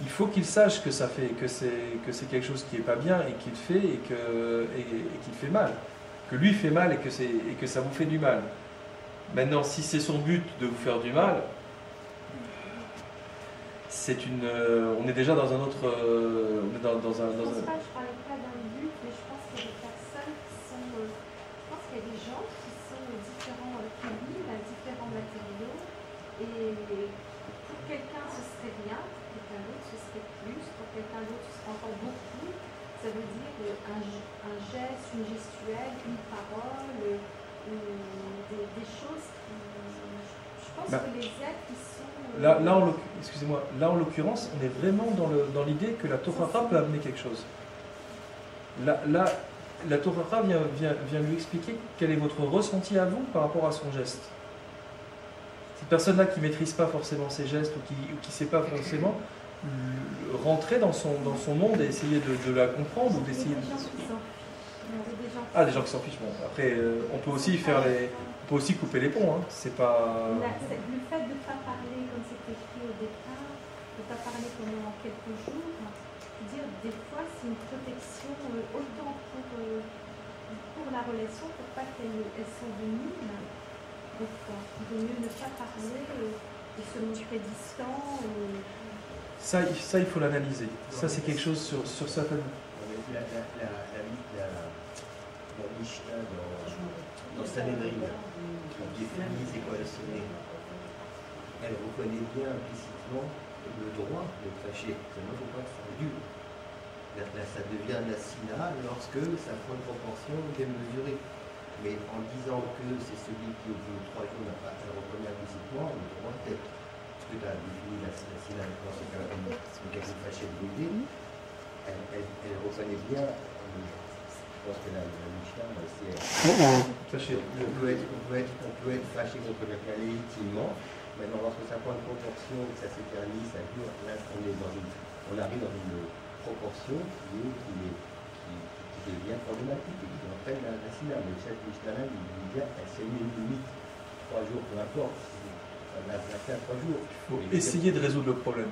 il faut qu'il sache que c'est quelque chose qui est pas bien et qu'il fait et qu'il fait mal, que lui fait mal et que ça vous fait du mal. Maintenant, si c'est son but de vous faire du mal, on est déjà dans un autre. On est dans un. Je parlais pas d'un but, mais je pense qu'il y a des personnes qui sont. Je pense qu'il y a des gens qui sont différents, qui vivent à différents matériaux, et pour quelqu'un ce serait rien, pour quelqu'un d'autre ce serait plus, pour quelqu'un d'autre ce serait encore beaucoup. Ça veut dire un geste, une gestuelle, une parole, des choses qui. Je pense que les êtres qui sont. Excusez-moi, là en l'occurrence, on est vraiment dans l'idée que la Torah peut amener quelque chose. La Torah vient lui expliquer quel est votre ressenti à vous par rapport à son geste. Cette personne-là qui ne maîtrise pas forcément ses gestes ou qui ne sait pas forcément rentrer dans son monde et essayer de la comprendre ou d'essayer de... Ah, des gens qui s'en fichent. Bon, après, on peut aussi couper les ponts. Hein. C'est pas... Le fait de ne pas parler comme c'était écrit au départ, de ne pas parler pendant quelques jours, dire des fois c'est une protection autant pour la relation, pour pas qu'elle s'envenime. Des fois, il vaut mieux ne pas parler et se montrer distant. Ça, il faut l'analyser. Ça, c'est quelque chose sur certaines... La Mishnah dans Sanhedrin, qui définit c'est quoi le sommeil, elle reconnaît bien implicitement le droit d'être fâché. Seulement, il ne faut pas faire dur. Là, ça devient la sina lorsque ça prend une proportion démesurée. Mais en disant que c'est celui qui, au bout de 3 jours, n'a pas reconnu implicitement le droit d'être. Parce que tu as défini la Sina, quelqu'un fâché de l'idée, elle reconnaît bien, je pense que la Mishnah, c'est. On peut être fâché contre quelqu'un légitimement. Maintenant, lorsque ça prend une proportion, que ça s'éternise, ça dure, là, on arrive dans une proportion qui devient problématique et qui entraîne la sina. Mais cette Mishnah, il dit bien, elle s'est mis une limite, 3 jours, peu importe. On a fait à 3 jours. Il faut essayer de résoudre le problème.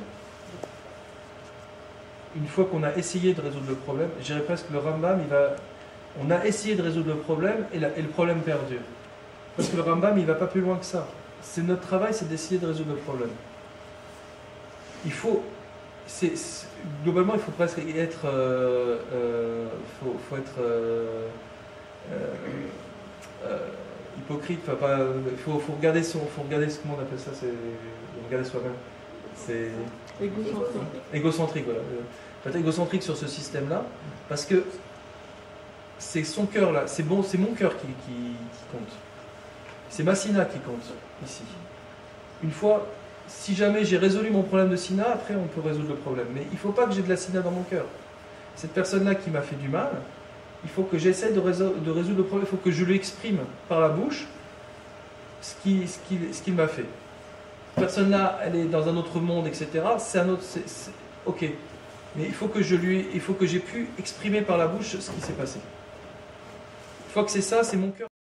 Une fois qu'on a essayé de résoudre le problème, je dirais presque le Rambam, on a essayé de résoudre le problème et le problème perdure. Parce que le Rambam, il ne va pas plus loin que ça. C'est notre travail, c'est d'essayer de résoudre le problème. Globalement, il faut presque être, hypocrite. Il faut regarder comment on appelle ça. C'est regarder soi-même. C'est égocentrique. Voilà. Il faut être égocentrique sur ce système-là, parce que c'est son cœur là. C'est mon cœur qui compte. C'est ma sina qui compte ici. Une fois, si jamais j'ai résolu mon problème de sina, après on peut résoudre le problème. Mais il ne faut pas que j'ai de la sina dans mon cœur. Cette personne-là qui m'a fait du mal, il faut que j'essaie de résoudre le problème. Il faut que je lui exprime par la bouche ce qu'il m'a fait. Cette personne-là, elle est dans un autre monde, etc. C'est un autre. Ok. Mais il faut que j'ai pu exprimer par la bouche ce qui s'est passé. Une fois que c'est ça, c'est mon cœur.